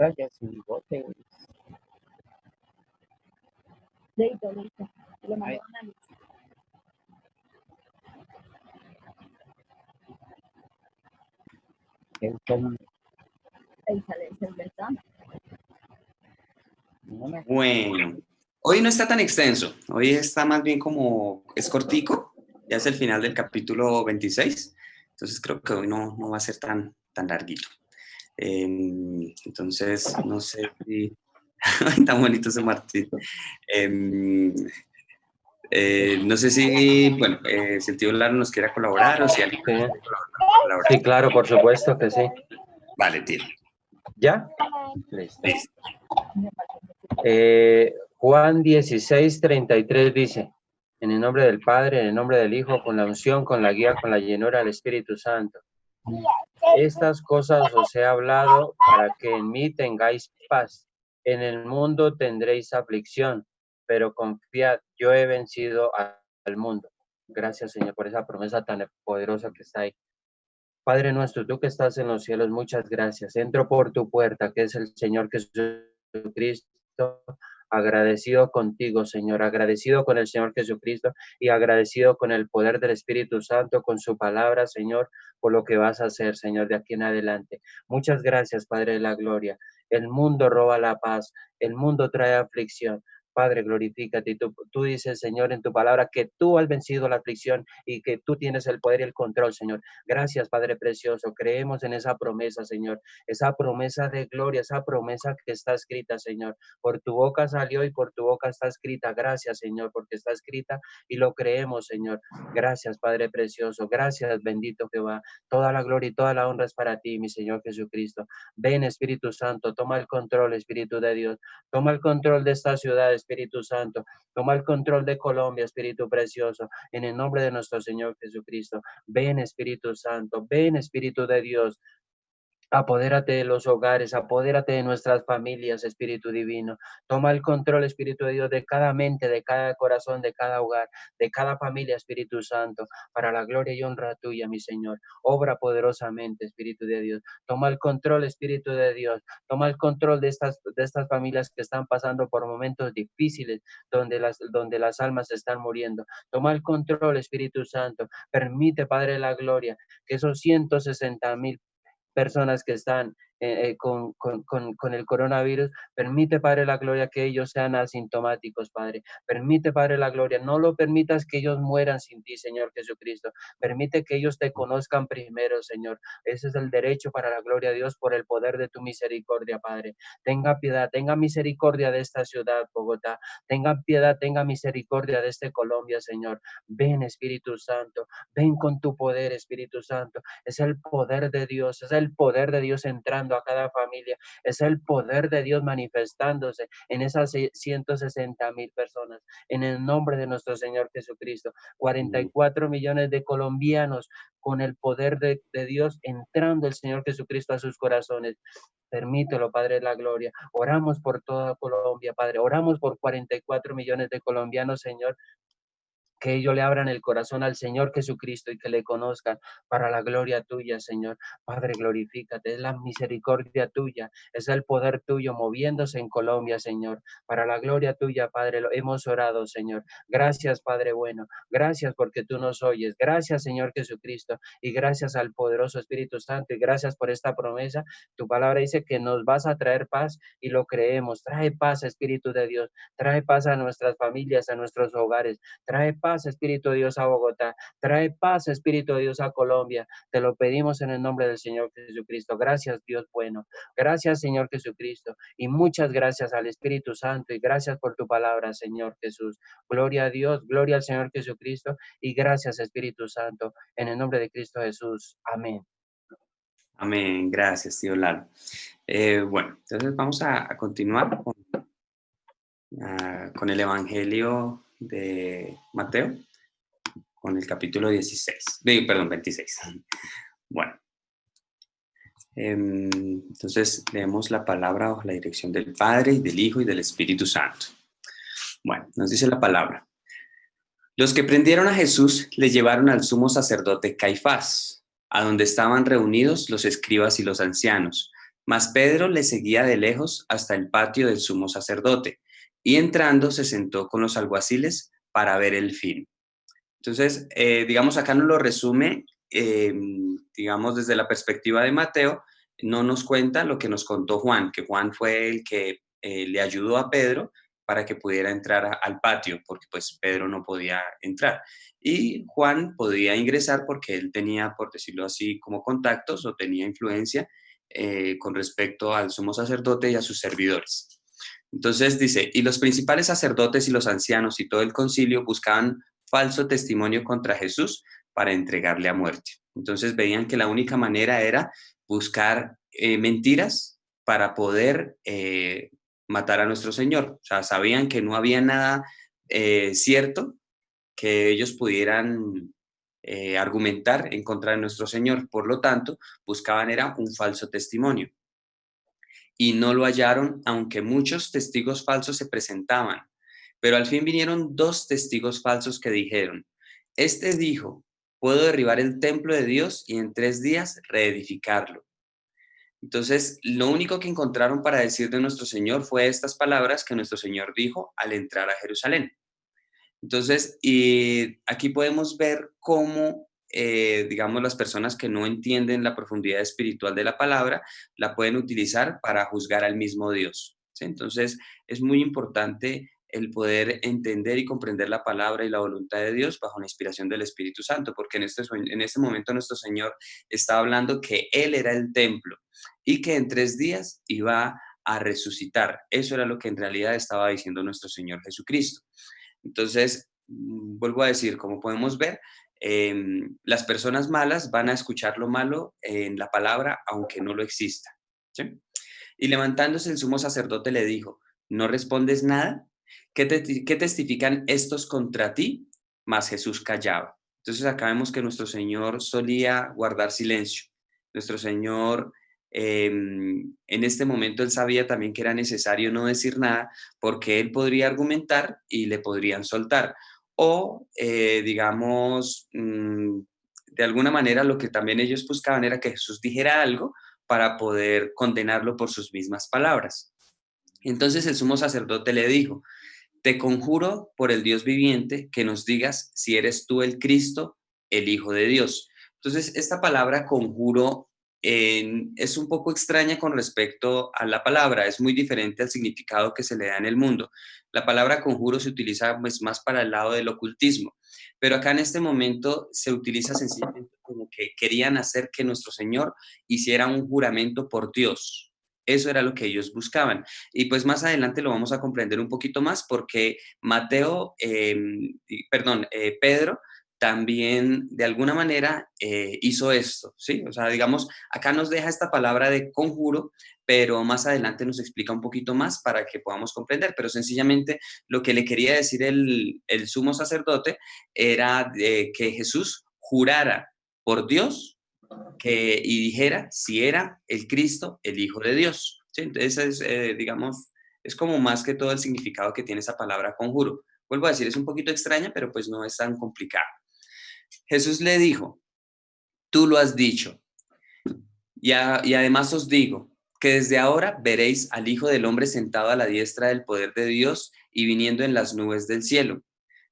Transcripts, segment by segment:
rayas y bigotes. Listo, listo. Le mando Ay. una lista. Ahí sale el cerveza. Bueno, hoy no está tan extenso, hoy está más bien como, es cortico, ya es el final del capítulo 26, entonces creo que hoy no va a ser tan larguito. Entonces, no sé si... Ay, tan bonito ese Martín. No sé si, bueno, si el tío Laro nos quiera colaborar o si alguien quiere colaborar. Sí, claro, por supuesto que sí. Vale, tío. ¿Ya? Listo. Listo. Juan 16:33 dice, en el nombre del Padre, en el nombre del Hijo, con la unción, con la guía, con la llenura del Espíritu Santo. Estas cosas os he hablado para que en mí tengáis paz. En el mundo tendréis aflicción, pero confiad, yo he vencido al mundo. Gracias, Señor, por esa promesa tan poderosa que está ahí. Padre nuestro, tú que estás en los cielos, muchas gracias. Entro por tu puerta, que es el Señor Jesucristo, agradecido contigo, Señor, agradecido con el Señor Jesucristo y agradecido con el poder del Espíritu Santo, con su palabra, Señor, por lo que vas a hacer, Señor, de aquí en adelante. Muchas gracias, Padre de la gloria. El mundo roba la paz, el mundo trae aflicción. Padre, glorifícate. Tú dices, Señor, en tu palabra que tú has vencido la aflicción y que tú tienes el poder y el control, Señor. Gracias, Padre precioso. Creemos en esa promesa, Señor. Esa promesa de gloria, esa promesa que está escrita, Señor. Por tu boca salió y por tu boca está escrita. Gracias, Señor, porque está escrita y lo creemos, Señor. Gracias, Padre precioso. Gracias, bendito Jehová. Toda la gloria y toda la honra es para ti, mi Señor Jesucristo. Ven, Espíritu Santo, toma el control, Espíritu de Dios. Toma el control de esta ciudad, Espíritu Santo. Toma el control de Colombia, Espíritu precioso. En el nombre de nuestro Señor Jesucristo. Ven, Espíritu Santo. Ven, Espíritu de Dios. Apodérate de los hogares, apodérate de nuestras familias, Espíritu Divino. Toma el control, Espíritu de Dios, de cada mente, de cada corazón, de cada hogar, de cada familia, Espíritu Santo, para la gloria y honra tuya, mi Señor. Obra poderosamente, Espíritu de Dios. Toma el control, Espíritu de Dios. Toma el control de estas familias que están pasando por momentos difíciles, donde las almas están muriendo. Toma el control, Espíritu Santo. Permite, Padre de la gloria, que esos 160,000 personas que están con el coronavirus, permite, Padre, la gloria, que ellos sean asintomáticos, Padre. Permite, Padre, la gloria, no lo permitas que ellos mueran sin ti, Señor Jesucristo. Permite que ellos te conozcan primero, Señor. Ese es el derecho para la gloria de Dios por el poder de tu misericordia, Padre. Tenga piedad, tenga misericordia de esta ciudad, Bogotá. Tenga piedad, tenga misericordia de este Colombia, Señor. Ven, Espíritu Santo. Ven con tu poder, Espíritu Santo. Es el poder de Dios, es el poder de Dios entrando a cada familia, es el poder de Dios manifestándose en esas 160,000 personas, en el nombre de nuestro Señor Jesucristo. 44 millones de colombianos con el poder de Dios entrando el Señor Jesucristo a sus corazones. Permítelo, Padre de la gloria. Oramos por toda Colombia, Padre. Oramos por 44 millones de colombianos, Señor, que ellos le abran el corazón al Señor Jesucristo y que le conozcan para la gloria tuya, Señor. Padre, glorifícate, es la misericordia tuya, es el poder tuyo moviéndose en Colombia, Señor. Para la gloria tuya, Padre, lo hemos orado, Señor. Gracias, Padre bueno. Gracias porque tú nos oyes. Gracias, Señor Jesucristo. Y gracias al poderoso Espíritu Santo. Y gracias por esta promesa. Tu palabra dice que nos vas a traer paz y lo creemos. Trae paz, Espíritu de Dios. Trae paz a nuestras familias, a nuestros hogares. Trae paz, Espíritu de Dios, a Bogotá. Trae paz, Espíritu de Dios, a Colombia. Te lo pedimos en el nombre del Señor Jesucristo. Gracias, Dios bueno. Gracias, Señor Jesucristo. Y muchas gracias al Espíritu Santo. Y gracias por tu palabra, Señor Jesús. Gloria a Dios, gloria al Señor Jesucristo. Y gracias, Espíritu Santo. En el nombre de Cristo Jesús. Amén. Amén. Gracias, tío Lalo. Bueno, entonces vamos a continuar con el Evangelio de Mateo, con el capítulo 26. Bueno, entonces leemos la palabra bajo la dirección del Padre, y del Hijo, y del Espíritu Santo. Bueno, nos dice la palabra. Los que prendieron a Jesús le llevaron al sumo sacerdote Caifás, a donde estaban reunidos los escribas y los ancianos. Mas Pedro le seguía de lejos hasta el patio del sumo sacerdote, y entrando se sentó con los alguaciles para ver el fin. Entonces, digamos, acá nos lo resume, digamos, desde la perspectiva de Mateo, no nos cuenta lo que nos contó Juan, que Juan fue el que le ayudó a Pedro para que pudiera entrar al patio, porque pues Pedro no podía entrar. Y Juan podía ingresar porque él tenía, por decirlo así, como contactos o tenía influencia con respecto al sumo sacerdote y a sus servidores. Entonces dice, y los principales sacerdotes y los ancianos y todo el concilio buscaban falso testimonio contra Jesús para entregarle a muerte. Entonces veían que la única manera era buscar mentiras para poder matar a nuestro Señor. O sea, sabían que no había nada cierto que ellos pudieran argumentar en contra de nuestro Señor. Por lo tanto, buscaban era un falso testimonio. Y no lo hallaron, aunque muchos testigos falsos se presentaban. Pero al fin vinieron 2 testigos falsos que dijeron, este dijo, puedo derribar el templo de Dios y en 3 días reedificarlo. Entonces, lo único que encontraron para decir de nuestro Señor fue estas palabras que nuestro Señor dijo al entrar a Jerusalén. Entonces, y aquí podemos ver cómo, digamos, las personas que no entienden la profundidad espiritual de la palabra, la pueden utilizar para juzgar al mismo Dios, ¿sí? Entonces, es muy importante el poder entender y comprender la palabra y la voluntad de Dios bajo la inspiración del Espíritu Santo, porque en este momento nuestro Señor está hablando que Él era el templo y que en 3 días iba a resucitar. Eso era lo que en realidad estaba diciendo nuestro Señor Jesucristo. Entonces, vuelvo a decir, como podemos ver, las personas malas van a escuchar lo malo en la palabra, aunque no lo exista, ¿sí? Y levantándose el sumo sacerdote le dijo, ¿no respondes nada? ¿Qué testifican estos contra ti? Mas Jesús callaba. Entonces acá vemos que nuestro Señor solía guardar silencio. Nuestro Señor, en este momento, él sabía también que era necesario no decir nada porque él podría argumentar y le podrían soltar. O, digamos, de alguna manera lo que también ellos buscaban era que Jesús dijera algo para poder condenarlo por sus mismas palabras. Entonces el sumo sacerdote le dijo, te conjuro por el Dios viviente que nos digas si eres tú el Cristo, el Hijo de Dios. Entonces, esta palabra conjuro es un poco extraña con respecto a la palabra, es muy diferente al significado que se le da en el mundo. La palabra conjuro se utiliza pues, más para el lado del ocultismo, pero acá en este momento se utiliza sencillamente como que querían hacer que nuestro Señor hiciera un juramento por Dios. Eso era lo que ellos buscaban. Y pues más adelante lo vamos a comprender un poquito más porque Pedro también de alguna manera hizo esto, ¿sí? O sea, digamos, acá nos deja esta palabra de conjuro, pero más adelante nos explica un poquito más para que podamos comprender, pero sencillamente lo que le quería decir el sumo sacerdote era que Jesús jurara por Dios y dijera si era el Cristo, el Hijo de Dios. ¿Sí? Entonces, digamos, es como más que todo el significado que tiene esa palabra conjuro. Vuelvo a decir, es un poquito extraña, pero pues no es tan complicada. Jesús le dijo, tú lo has dicho, y además os digo que desde ahora veréis al Hijo del Hombre sentado a la diestra del poder de Dios y viniendo en las nubes del cielo.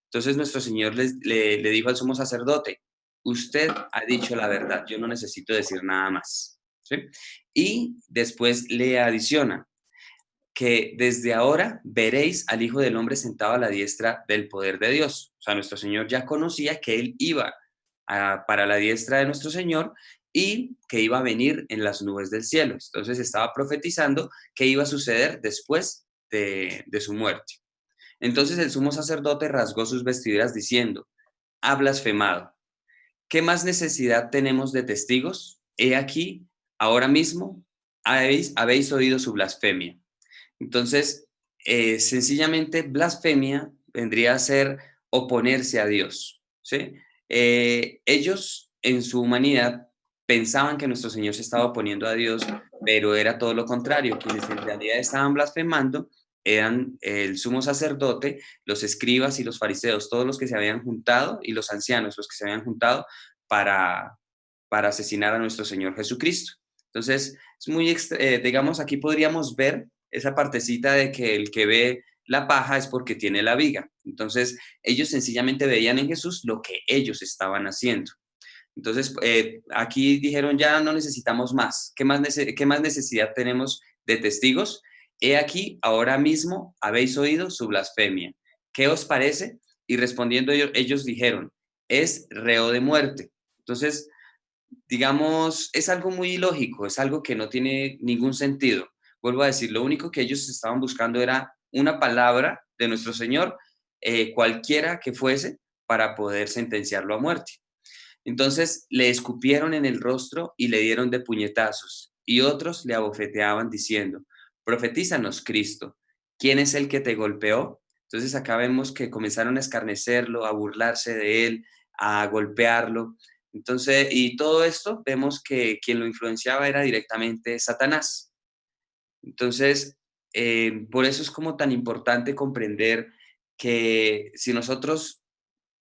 Entonces nuestro Señor le dijo al sumo sacerdote, usted ha dicho la verdad, yo no necesito decir nada más. ¿Sí? Y después le adiciona que desde ahora veréis al Hijo del Hombre sentado a la diestra del poder de Dios. O sea, nuestro Señor ya conocía que Él iba para la diestra de nuestro Señor y que iba a venir en las nubes del cielo. Entonces estaba profetizando qué iba a suceder después de su muerte. Entonces el sumo sacerdote rasgó sus vestiduras diciendo, ha blasfemado. ¿Qué más necesidad tenemos de testigos? He aquí, ahora mismo habéis oído su blasfemia. Entonces, sencillamente, blasfemia vendría a ser oponerse a Dios, ¿sí? Ellos, en su humanidad, pensaban que nuestro Señor se estaba oponiendo a Dios, pero era todo lo contrario. Quienes en realidad estaban blasfemando eran el sumo sacerdote, los escribas y los fariseos, todos los que se habían juntado, y los ancianos, los que se habían juntado para asesinar a nuestro Señor Jesucristo. Entonces, es muy, digamos, aquí podríamos ver esa partecita de que el que ve la paja es porque tiene la viga. Entonces, ellos sencillamente veían en Jesús lo que ellos estaban haciendo. Entonces, aquí dijeron, ya no necesitamos más. ¿Qué más necesidad tenemos de testigos? He aquí, ahora mismo habéis oído su blasfemia. ¿Qué os parece? Y respondiendo ellos dijeron, es reo de muerte. Entonces, digamos, es algo muy ilógico, es algo que no tiene ningún sentido. Vuelvo a decir, lo único que ellos estaban buscando era una palabra de nuestro Señor, cualquiera que fuese, para poder sentenciarlo a muerte. Entonces le escupieron en el rostro y le dieron de puñetazos, y otros le abofeteaban diciendo, profetízanos, Cristo, ¿quién es el que te golpeó? Entonces acá vemos que comenzaron a escarnecerlo, a burlarse de él, a golpearlo. Entonces, y todo esto vemos que quien lo influenciaba era directamente Satanás. Entonces, por eso es como tan importante comprender que si nosotros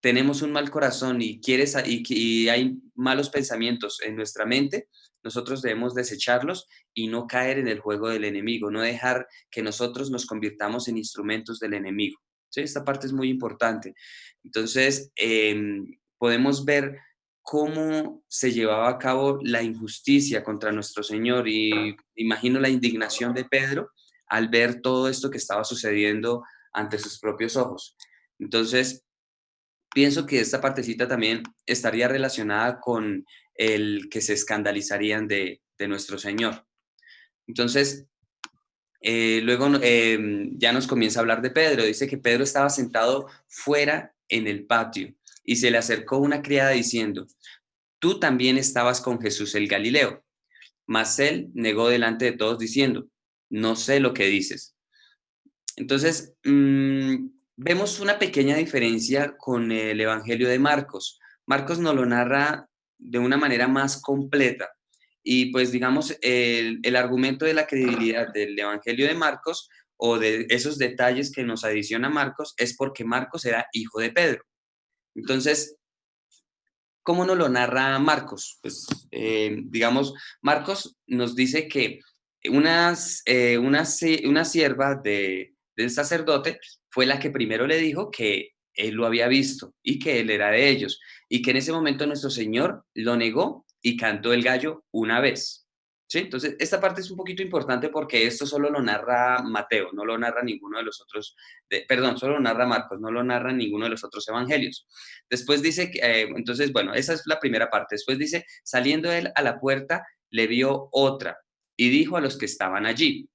tenemos un mal corazón y hay malos pensamientos en nuestra mente, nosotros debemos desecharlos y no caer en el juego del enemigo, no dejar que nosotros nos convirtamos en instrumentos del enemigo. ¿Sí? Esta parte es muy importante. Entonces, podemos ver cómo se llevaba a cabo la injusticia contra nuestro Señor y imagino la indignación de Pedro al ver todo esto que estaba sucediendo ante sus propios ojos. Entonces, pienso que esta partecita también estaría relacionada con el que se escandalizarían de nuestro Señor. Entonces, luego ya nos comienza a hablar de Pedro. Dice que Pedro estaba sentado fuera en el patio y se le acercó una criada diciendo, tú también estabas con Jesús el Galileo. Mas él negó delante de todos diciendo, no sé lo que dices. Entonces, vemos una pequeña diferencia con el Evangelio de Marcos. Marcos nos lo narra de una manera más completa. Y pues digamos, el argumento de la credibilidad del Evangelio de Marcos o de esos detalles que nos adiciona Marcos es porque Marcos era hijo de Pedro. Entonces, ¿cómo nos lo narra Marcos? Pues, digamos, Marcos nos dice que una sierva del sacerdote fue la que primero le dijo que él lo había visto y que él era de ellos, y que en ese momento nuestro Señor lo negó y cantó el gallo una vez. ¿Sí? Entonces, esta parte es un poquito importante porque esto solo lo narra Mateo, no lo narra ninguno de los otros, perdón, solo lo narra Marcos, no lo narra ninguno de los otros evangelios. Después dice, entonces, bueno, esa es la primera parte. Después dice, saliendo él a la puerta, le vio otra y dijo a los que estaban allí,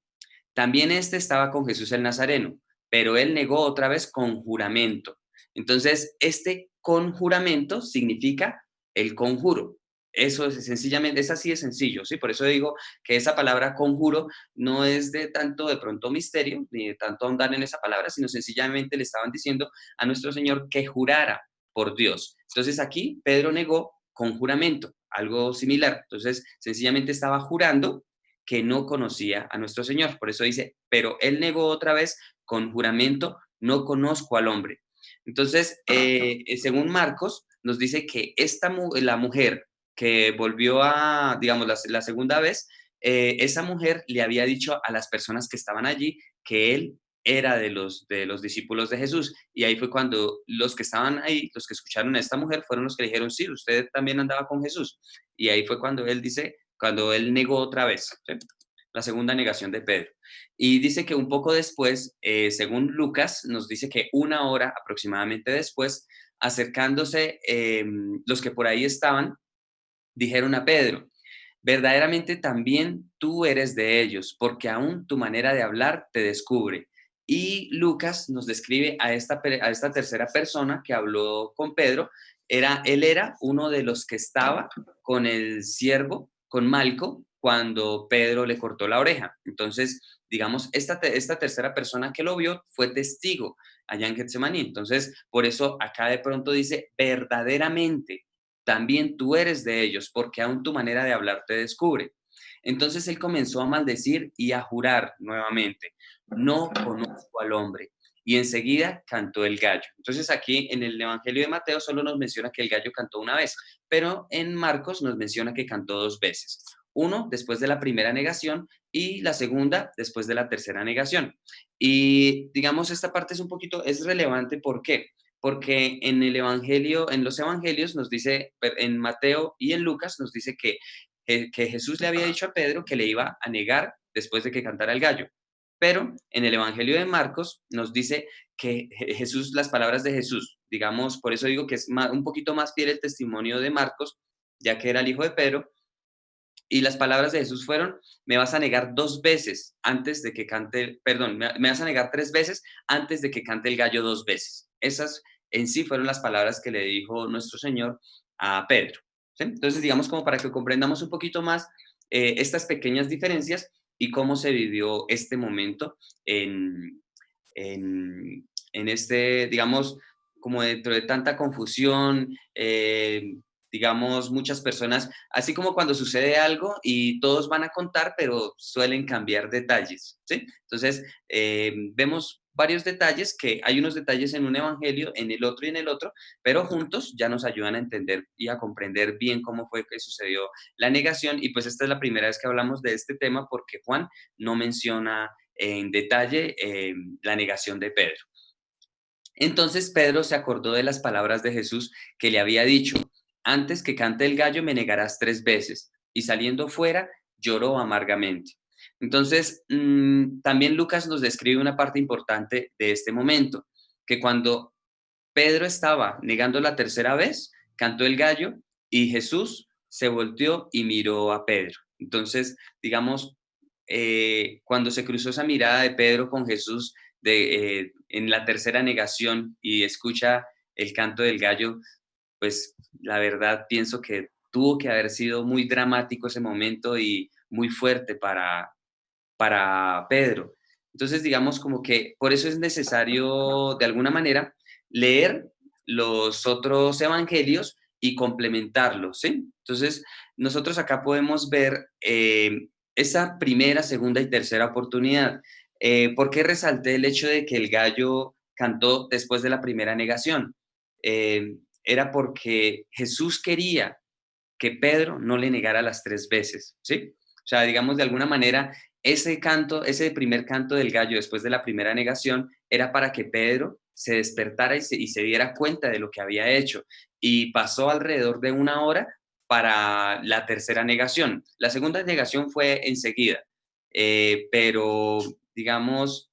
también este estaba con Jesús el Nazareno, pero él negó otra vez con juramento. Entonces, este con juramento significa el conjuro. Eso es sencillamente, es así de sencillo, ¿sí? Por eso digo que esa palabra conjuro no es de tanto de pronto misterio, ni de tanto ahondar en esa palabra, sino sencillamente le estaban diciendo a nuestro Señor que jurara por Dios. Entonces aquí Pedro negó con juramento, algo similar. Entonces, sencillamente estaba jurando que no conocía a nuestro Señor. Por eso dice, pero él negó otra vez con juramento, no conozco al hombre. Entonces, según Marcos, nos dice que la mujer que volvió a, digamos, la segunda vez, esa mujer le había dicho a las personas que estaban allí que él era de los discípulos de Jesús. Y ahí fue cuando los que estaban ahí, los que escucharon a esta mujer, fueron los que le dijeron, sí, usted también andaba con Jesús. Y ahí fue cuando él dice, cuando él negó otra vez, ¿sí? La segunda negación de Pedro. Y dice que un poco después, según Lucas, nos dice que una hora aproximadamente después, acercándose los que por ahí estaban, dijeron a Pedro, verdaderamente también tú eres de ellos, porque aún tu manera de hablar te descubre. Y Lucas nos describe a esta tercera persona que habló con Pedro. Él era uno de los que estaba con el siervo, con Malco, cuando Pedro le cortó la oreja. Entonces, digamos, esta tercera persona que lo vio fue testigo allá en Getsemaní. Entonces, por eso acá de pronto dice, verdaderamente también tú eres de ellos, porque aún tu manera de hablar te descubre. Entonces él comenzó a maldecir y a jurar nuevamente, no conozco al hombre. Y enseguida cantó el gallo. Entonces aquí en el Evangelio de Mateo solo nos menciona que el gallo cantó una vez, pero en Marcos nos menciona que cantó dos veces. uno después de la primera negación y la segunda después de la tercera negación. Y digamos, esta parte es un poquito, es relevante, ¿por qué? Porque en el Evangelio, en los Evangelios nos dice, en Mateo y en Lucas nos dice que Jesús le había dicho a Pedro que le iba a negar después de que cantara el gallo. Pero en el Evangelio de Marcos nos dice que Jesús, las palabras de Jesús, digamos, por eso digo que es un poquito más fiel el testimonio de Marcos, ya que era el hijo de Pedro, y las palabras de Jesús fueron, me vas a negar 2 veces antes de que cante, perdón, me vas a negar 3 veces antes de que cante el gallo 2 veces. Esas en sí fueron las palabras que le dijo nuestro Señor a Pedro. ¿Sí? Entonces, digamos, como para que comprendamos un poquito más estas pequeñas diferencias y cómo se vivió este momento en este, digamos, como dentro de tanta confusión, digamos, muchas personas, así como cuando sucede algo y todos van a contar, pero suelen cambiar detalles, ¿sí? Entonces, vemos varios detalles, que hay unos detalles en un evangelio, en el otro y en el otro, pero juntos ya nos ayudan a entender y a comprender bien cómo fue que sucedió la negación. Y pues esta es la primera vez que hablamos de este tema porque Juan no menciona en detalle la negación de Pedro. Entonces Pedro se acordó de las palabras de Jesús que le había dicho, antes que cante el gallo me negarás 3 veces. Y saliendo fuera, lloró amargamente. Entonces, también Lucas nos describe una parte importante de este momento, que cuando Pedro estaba negando la tercera vez, cantó el gallo y Jesús se volteó y miró a Pedro. Entonces, digamos, cuando se cruzó esa mirada de Pedro con Jesús en la tercera negación y escucha el canto del gallo, pues la verdad pienso que tuvo que haber sido muy dramático ese momento y muy fuerte para Pedro. Entonces, digamos como que por eso es necesario, de alguna manera, leer los otros evangelios y complementarlos, ¿sí? Entonces, nosotros acá podemos ver esa primera, segunda y tercera oportunidad. ¿Por qué resalté el hecho de que el gallo cantó después de la primera negación? Era porque Jesús quería que Pedro no le negara las 3 veces, ¿sí? O sea, digamos, de alguna manera, ese canto, ese primer canto del gallo después de la primera negación, era para que Pedro se despertara y se diera cuenta de lo que había hecho. Y pasó alrededor de 1 hora para la tercera negación. La segunda negación fue enseguida, pero, digamos,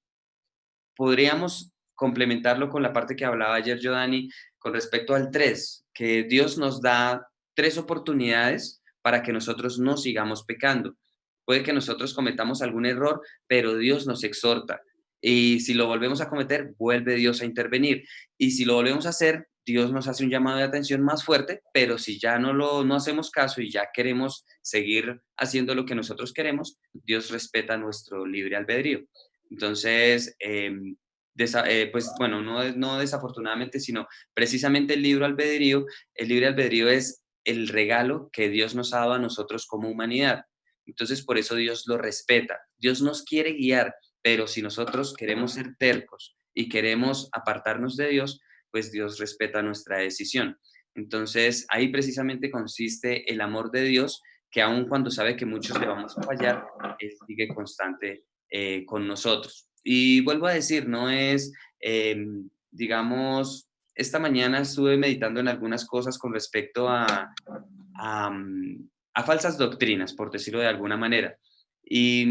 podríamos complementarlo con la parte que hablaba ayer Giovanni con respecto al 3, que Dios nos da 3 oportunidades para que nosotros no sigamos pecando. Puede que nosotros cometamos algún error, pero Dios nos exhorta. Y si lo volvemos a cometer, vuelve Dios a intervenir. Y si lo volvemos a hacer, Dios nos hace un llamado de atención más fuerte, pero si ya no hacemos caso y ya queremos seguir haciendo lo que nosotros queremos, Dios respeta nuestro libre albedrío. Entonces, pues bueno, no desafortunadamente, sino precisamente el libre albedrío es el regalo que Dios nos ha dado a nosotros como humanidad. Entonces, por eso Dios lo respeta. Dios nos quiere guiar, pero si nosotros queremos ser tercos y queremos apartarnos de Dios, pues Dios respeta nuestra decisión. Entonces, ahí precisamente consiste el amor de Dios, que aun cuando sabe que muchos le vamos a fallar, Él sigue constante con nosotros. Y vuelvo a decir, no es, digamos, esta mañana estuve meditando en algunas cosas con respecto a falsas doctrinas, por decirlo de alguna manera. Y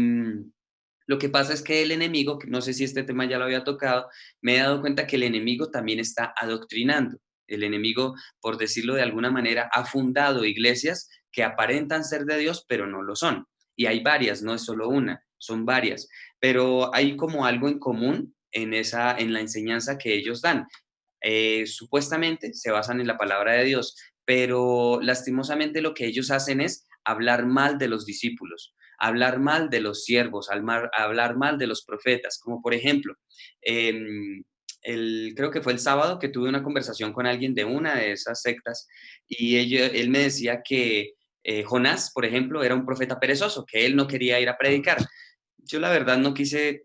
lo que pasa es que el enemigo, no sé si este tema ya lo había tocado, me he dado cuenta que el enemigo también está adoctrinando. El enemigo, por decirlo de alguna manera, ha fundado iglesias que aparentan ser de Dios, pero no lo son. Y hay varias, no es solo una, son varias. Pero hay como algo en común en la enseñanza que ellos dan. Supuestamente se basan en la palabra de Dios, pero lastimosamente lo que ellos hacen es hablar mal de los discípulos, hablar mal de los siervos, hablar mal de los profetas, como por ejemplo, creo que fue el sábado que tuve una conversación con alguien de una de esas sectas y él me decía que Jonás, por ejemplo, era un profeta perezoso, que él no quería ir a predicar. Yo la verdad no quise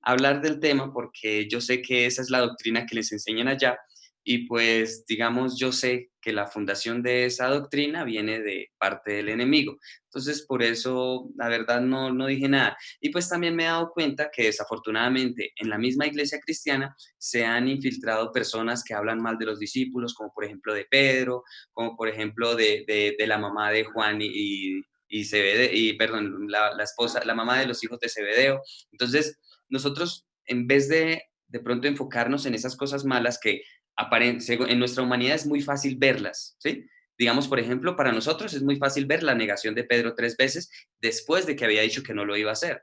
hablar del tema porque yo sé que esa es la doctrina que les enseñan allá y pues digamos yo sé que la fundación de esa doctrina viene de parte del enemigo. Entonces, por eso, la verdad, no dije nada. Y pues también me he dado cuenta que desafortunadamente en la misma iglesia cristiana se han infiltrado personas que hablan mal de los discípulos, como por ejemplo de Pedro, como por ejemplo de la mamá de Juan y Zebedeo, y perdón, la esposa, la mamá de los hijos de Zebedeo. Entonces, nosotros, en vez de pronto enfocarnos en esas cosas malas que en nuestra humanidad es muy fácil verlas, ¿sí? Digamos, por ejemplo, para nosotros es muy fácil ver la negación de Pedro 3 veces después de que había dicho que no lo iba a hacer.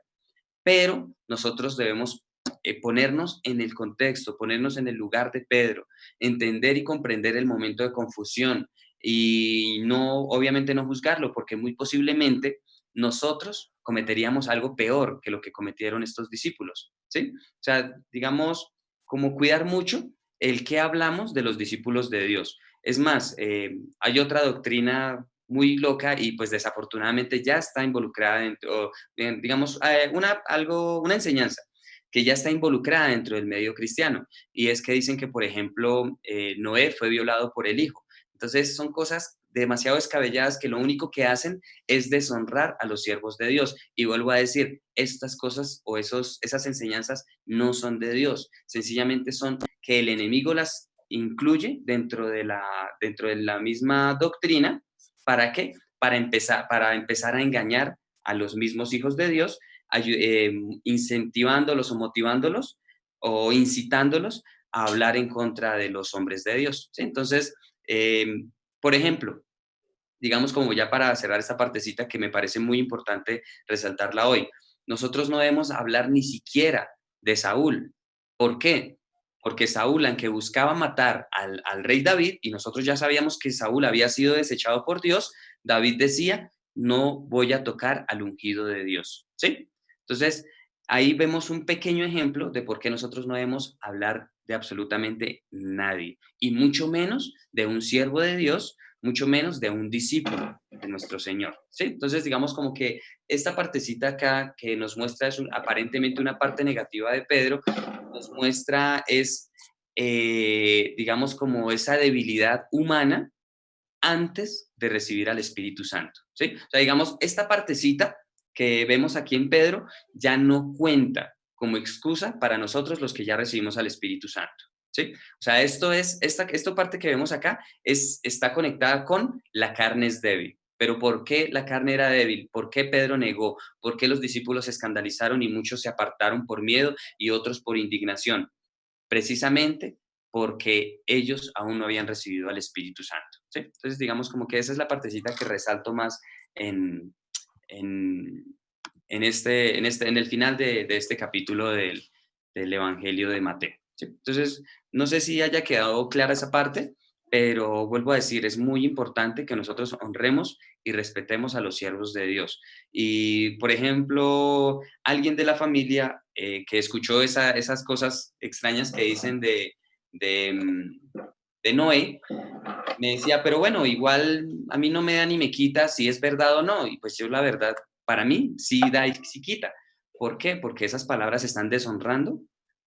Pero nosotros debemos ponernos en el contexto, ponernos en el lugar de Pedro, entender y comprender el momento de confusión y no, obviamente no juzgarlo, porque muy posiblemente nosotros cometeríamos algo peor que lo que cometieron estos discípulos, ¿sí? O sea, digamos, como cuidar mucho el que hablamos de los discípulos de Dios. Es más, hay otra doctrina muy loca y pues desafortunadamente ya está involucrada dentro, digamos, una enseñanza que ya está involucrada dentro del medio cristiano, y es que dicen que, por ejemplo, Noé fue violado por el hijo. Entonces son cosas demasiado descabelladas que lo único que hacen es deshonrar a los siervos de Dios. Y vuelvo a decir, estas cosas o esas enseñanzas no son de Dios, sencillamente son que el enemigo las incluye dentro de la misma doctrina. ¿Para qué? Para empezar a engañar a los mismos hijos de Dios, incentivándolos o motivándolos o incitándolos a hablar en contra de los hombres de Dios, ¿sí? Entonces, eh, por ejemplo, digamos como ya para cerrar esta partecita que me parece muy importante resaltarla hoy, nosotros no debemos hablar ni siquiera de Saúl. ¿Por qué? Porque Saúl, aunque buscaba matar al rey David, y nosotros ya sabíamos que Saúl había sido desechado por Dios, David decía, no voy a tocar al ungido de Dios, ¿sí? Entonces, ahí vemos un pequeño ejemplo de por qué nosotros no debemos hablar de absolutamente nadie, y mucho menos de un siervo de Dios, mucho menos de un discípulo de nuestro Señor, ¿sí? Entonces, digamos como que esta partecita acá que nos muestra aparentemente una parte negativa de Pedro, nos muestra digamos, como esa debilidad humana antes de recibir al Espíritu Santo, ¿sí? O sea, digamos, esta partecita que vemos aquí en Pedro ya no cuenta como excusa para nosotros los que ya recibimos al Espíritu Santo, ¿sí? O sea, esta parte que vemos acá está conectada con la carne es débil. Pero ¿por qué la carne era débil? ¿Por qué Pedro negó? ¿Por qué los discípulos se escandalizaron y muchos se apartaron por miedo y otros por indignación? Precisamente porque ellos aún no habían recibido al Espíritu Santo, ¿sí? Entonces, digamos como que esa es la partecita que resalto más en, en, en el final de este capítulo del Evangelio de Mateo, ¿sí? Entonces, no sé si haya quedado clara esa parte, pero vuelvo a decir, es muy importante que nosotros honremos y respetemos a los siervos de Dios. Y, por ejemplo, alguien de la familia que escuchó esas cosas extrañas que dicen de, mm, de Noé, me decía, pero bueno, igual a mí no me da ni me quita si es verdad o no. Y pues yo la verdad, para mí sí da y sí quita. ¿Por qué? Porque esas palabras están deshonrando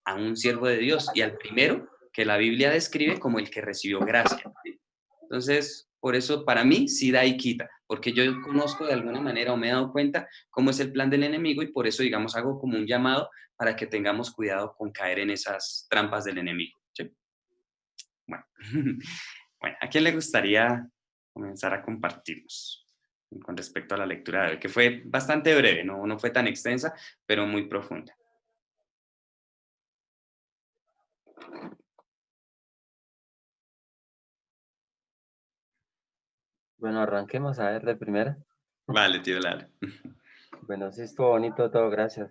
a un siervo de Dios y al primero que la Biblia describe como el que recibió gracia, ¿sí? Entonces, por eso para mí sí da y quita, porque yo conozco de alguna manera o me he dado cuenta cómo es el plan del enemigo y por eso, digamos, hago como un llamado para que tengamos cuidado con caer en esas trampas del enemigo, ¿sí? Bueno, bueno, ¿a quién le gustaría comenzar a compartirnos con respecto a la lectura de hoy? Que fue bastante breve, no fue tan extensa, pero muy profunda. Bueno, arranquemos a ver de primera. Vale, tío Lalo. Bueno, sí estuvo bonito todo, gracias.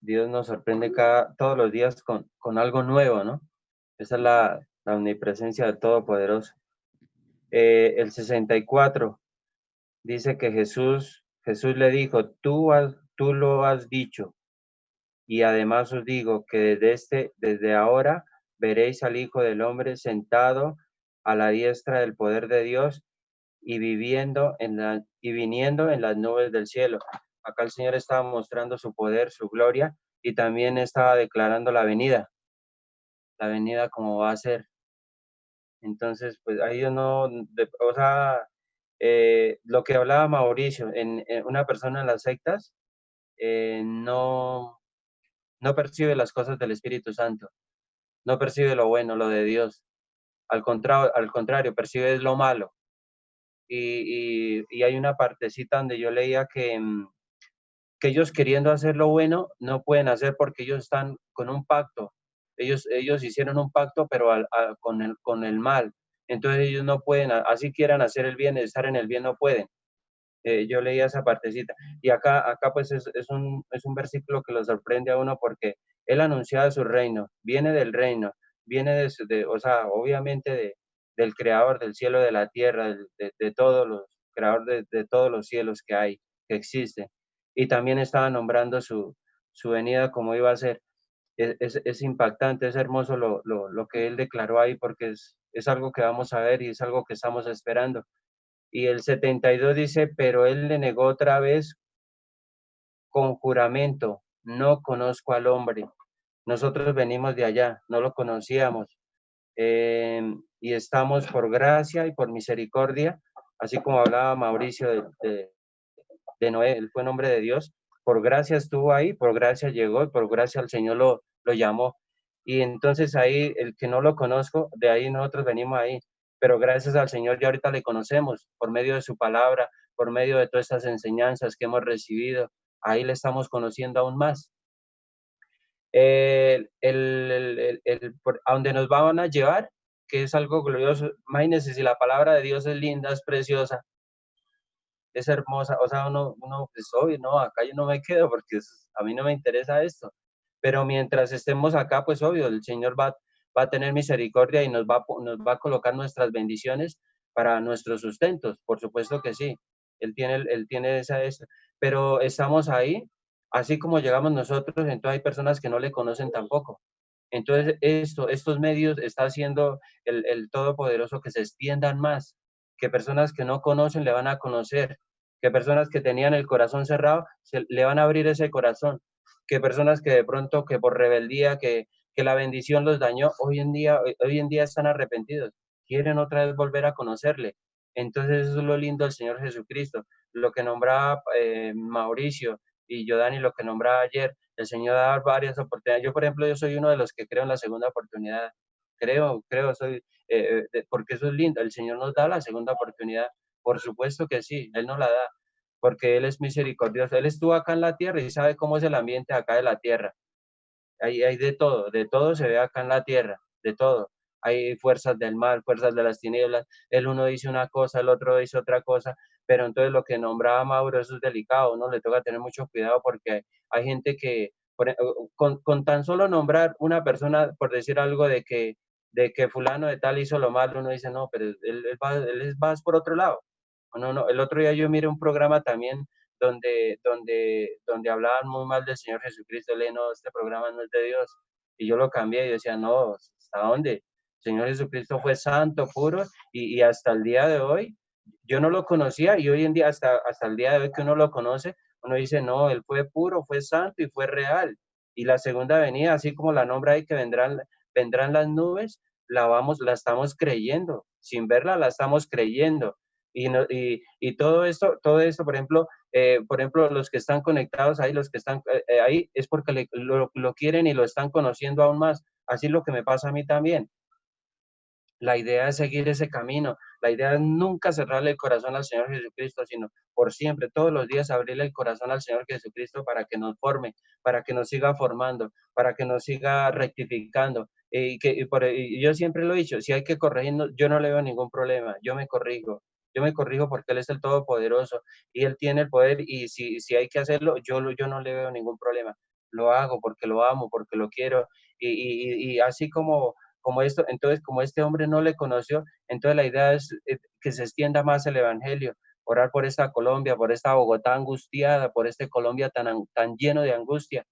Dios nos sorprende todos los días con algo nuevo, ¿no? Esa es la omnipresencia del Todopoderoso. El 64 dice que Jesús le dijo, tú lo has dicho, y además os digo que desde ahora veréis al Hijo del Hombre sentado a la diestra del poder de Dios y viniendo en las nubes del cielo. Acá el Señor estaba mostrando su poder, su gloria, y también estaba declarando la venida como va a ser. Entonces, pues ahí yo no, o sea, lo que hablaba Mauricio, en una persona en las sectas no, no percibe las cosas del Espíritu Santo, no percibe lo bueno, lo de Dios. Al contrario, percibe lo malo. Y hay una partecita donde yo leía que ellos queriendo hacer lo bueno no pueden hacer porque ellos están con un pacto. Ellos hicieron un pacto, pero con el mal. Entonces ellos no pueden, así quieran hacer el bien, estar en el bien, no pueden. Yo leía esa partecita. Y acá pues es un versículo que lo sorprende a uno porque él anunciaba su reino, viene del reino, viene o sea, obviamente del creador del cielo y de la tierra, de todos los, creador de todos los cielos que hay, que existen. Y también estaba nombrando su venida como iba a ser. Es impactante, es hermoso lo que él declaró ahí porque es algo que vamos a ver y es algo que estamos esperando. Y el 72 dice, pero él le negó otra vez con juramento, no conozco al hombre. Nosotros venimos de allá, no lo conocíamos. Y estamos por gracia y por misericordia, así como hablaba Mauricio de Noé, él fue nombre de Dios, por gracia estuvo ahí, por gracia llegó, y por gracia el Señor lo llamó. Y entonces ahí, el que no lo conozco, de ahí nosotros venimos ahí, pero gracias al Señor ya ahorita le conocemos por medio de su palabra, por medio de todas estas enseñanzas que hemos recibido, ahí le estamos conociendo aún más. A donde nos van a llevar, que es algo glorioso, imagínense si la palabra de Dios es linda, es preciosa, es hermosa, o sea, uno pues obvio, no, acá yo no me quedo porque a mí no me interesa esto, pero mientras estemos acá, pues obvio, el Señor va a tener misericordia y nos va a colocar nuestras bendiciones para nuestros sustentos, por supuesto que sí, Él tiene esa, pero estamos ahí, así como llegamos nosotros, entonces hay personas que no le conocen tampoco. Entonces, estos medios está haciendo el Todopoderoso que se extiendan más, que personas que no conocen le van a conocer, que personas que tenían el corazón cerrado le van a abrir ese corazón, que personas que de pronto, que por rebeldía, que la bendición los dañó, hoy en día están arrepentidos, quieren otra vez volver a conocerle. Entonces, eso es lo lindo del Señor Jesucristo, lo que nombraba Mauricio y Giovanni, lo que nombraba ayer, el Señor da varias oportunidades. Yo, por ejemplo, yo soy uno de los que creo en la segunda oportunidad. Porque eso es lindo. El Señor nos da la segunda oportunidad. Por supuesto que sí, Él nos la da, porque Él es misericordioso. Él estuvo acá en la tierra y sabe cómo es el ambiente acá de la tierra. Hay de todo se ve acá en la tierra, de todo. Hay fuerzas del mal, fuerzas de las tinieblas. El uno dice una cosa, el otro dice otra cosa, pero entonces lo que nombraba Mauro, eso es delicado, ¿no? Le toca tener mucho cuidado porque hay gente que, con tan solo nombrar una persona, por decir algo de que fulano de tal hizo lo malo, uno dice, no, pero él va por otro lado. No, no, el otro día yo miré un programa también donde hablaban muy mal del Señor Jesucristo. Le dije, no, este programa no es de Dios. Y yo lo cambié y decía, no, ¿hasta dónde? El Señor Jesucristo fue santo, puro, y hasta el día de hoy, yo no lo conocía, y hoy en día, hasta el día de hoy que uno lo conoce, uno dice, no, él fue puro, fue santo y fue real. Y la segunda venida, así como la nombra ahí, que vendrán las nubes, la estamos creyendo. Sin verla, la estamos creyendo. Y todo esto, por ejemplo, los que están conectados ahí, los que están ahí, es porque lo quieren y lo están conociendo aún más. Así es lo que me pasa a mí también. La idea es seguir ese camino. La idea es nunca cerrarle el corazón al Señor Jesucristo, sino por siempre, todos los días abrirle el corazón al Señor Jesucristo para que nos forme, para que nos siga formando, para que nos siga rectificando. Y yo siempre lo he dicho, si hay que corregirnos, yo no le veo ningún problema, yo me corrijo. Yo me corrijo porque Él es el Todopoderoso y Él tiene el poder, y si hay que hacerlo, yo no le veo ningún problema. Lo hago porque lo amo, porque lo quiero. Y así como esto, entonces como este hombre no le conoció, entonces la idea es que se extienda más el evangelio, orar por esta Colombia, por esta Bogotá angustiada, por este Colombia tan lleno de angustia.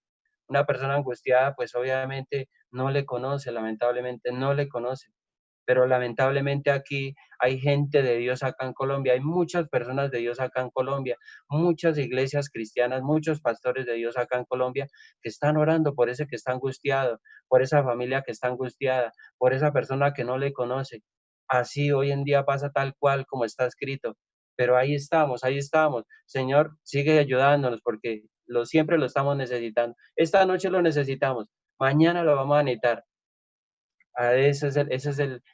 Una persona angustiada, pues obviamente no le conoce, lamentablemente no le conoce. Pero lamentablemente aquí hay gente de Dios acá en Colombia, hay muchas personas de Dios acá en Colombia, muchas iglesias cristianas, muchos pastores de Dios acá en Colombia que están orando por ese que está angustiado, por esa familia que está angustiada, por esa persona que no le conoce. así hoy en día pasa tal cual como está escrito. Pero ahí estamos, ahí estamos. Señor, sigue ayudándonos porque siempre lo estamos necesitando. Esta noche lo necesitamos, mañana lo vamos a necesitar. Esa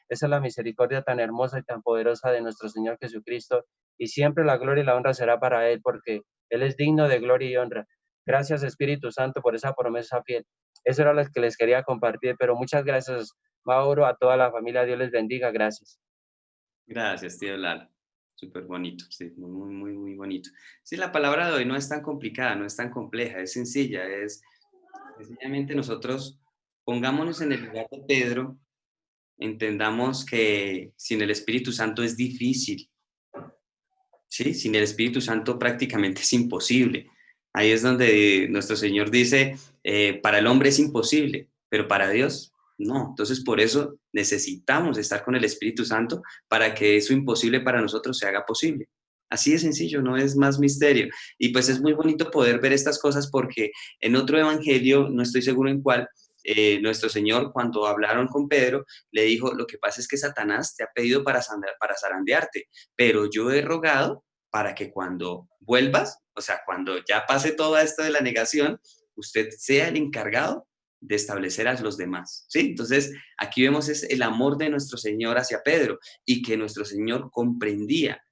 es la misericordia tan hermosa y tan poderosa de nuestro Señor Jesucristo. Y siempre la gloria y la honra será para Él, porque Él es digno de gloria y honra. Gracias, Espíritu Santo, por esa promesa fiel. Eso era lo que les quería compartir, pero muchas gracias, Mauro, a toda la familia. Dios les bendiga. Gracias. Gracias, tío Lalo. Súper bonito, sí, muy, muy, muy bonito. Sí, la palabra de hoy no es tan complicada, no es tan compleja, es sencilla, es sencillamente nosotros pongámonos en el lugar de Pedro, entendamos que sin el Espíritu Santo es difícil, ¿sí? Sin el Espíritu Santo prácticamente es imposible. Ahí es donde nuestro Señor dice, para el hombre es imposible, pero para Dios no. Entonces por eso necesitamos estar con el Espíritu Santo para que eso imposible para nosotros se haga posible. Así de sencillo, no es más misterio. Y pues es muy bonito poder ver estas cosas porque en otro evangelio, no estoy seguro en cuál, nuestro Señor cuando hablaron con Pedro, le dijo, lo que pasa es que Satanás te ha pedido para zarandearte, pero yo he rogado para que cuando vuelvas, o sea, cuando ya pase todo esto de la negación, usted sea el encargado de establecer a los demás, ¿sí? Entonces, aquí vemos es el amor de nuestro Señor hacia Pedro y que nuestro Señor comprendía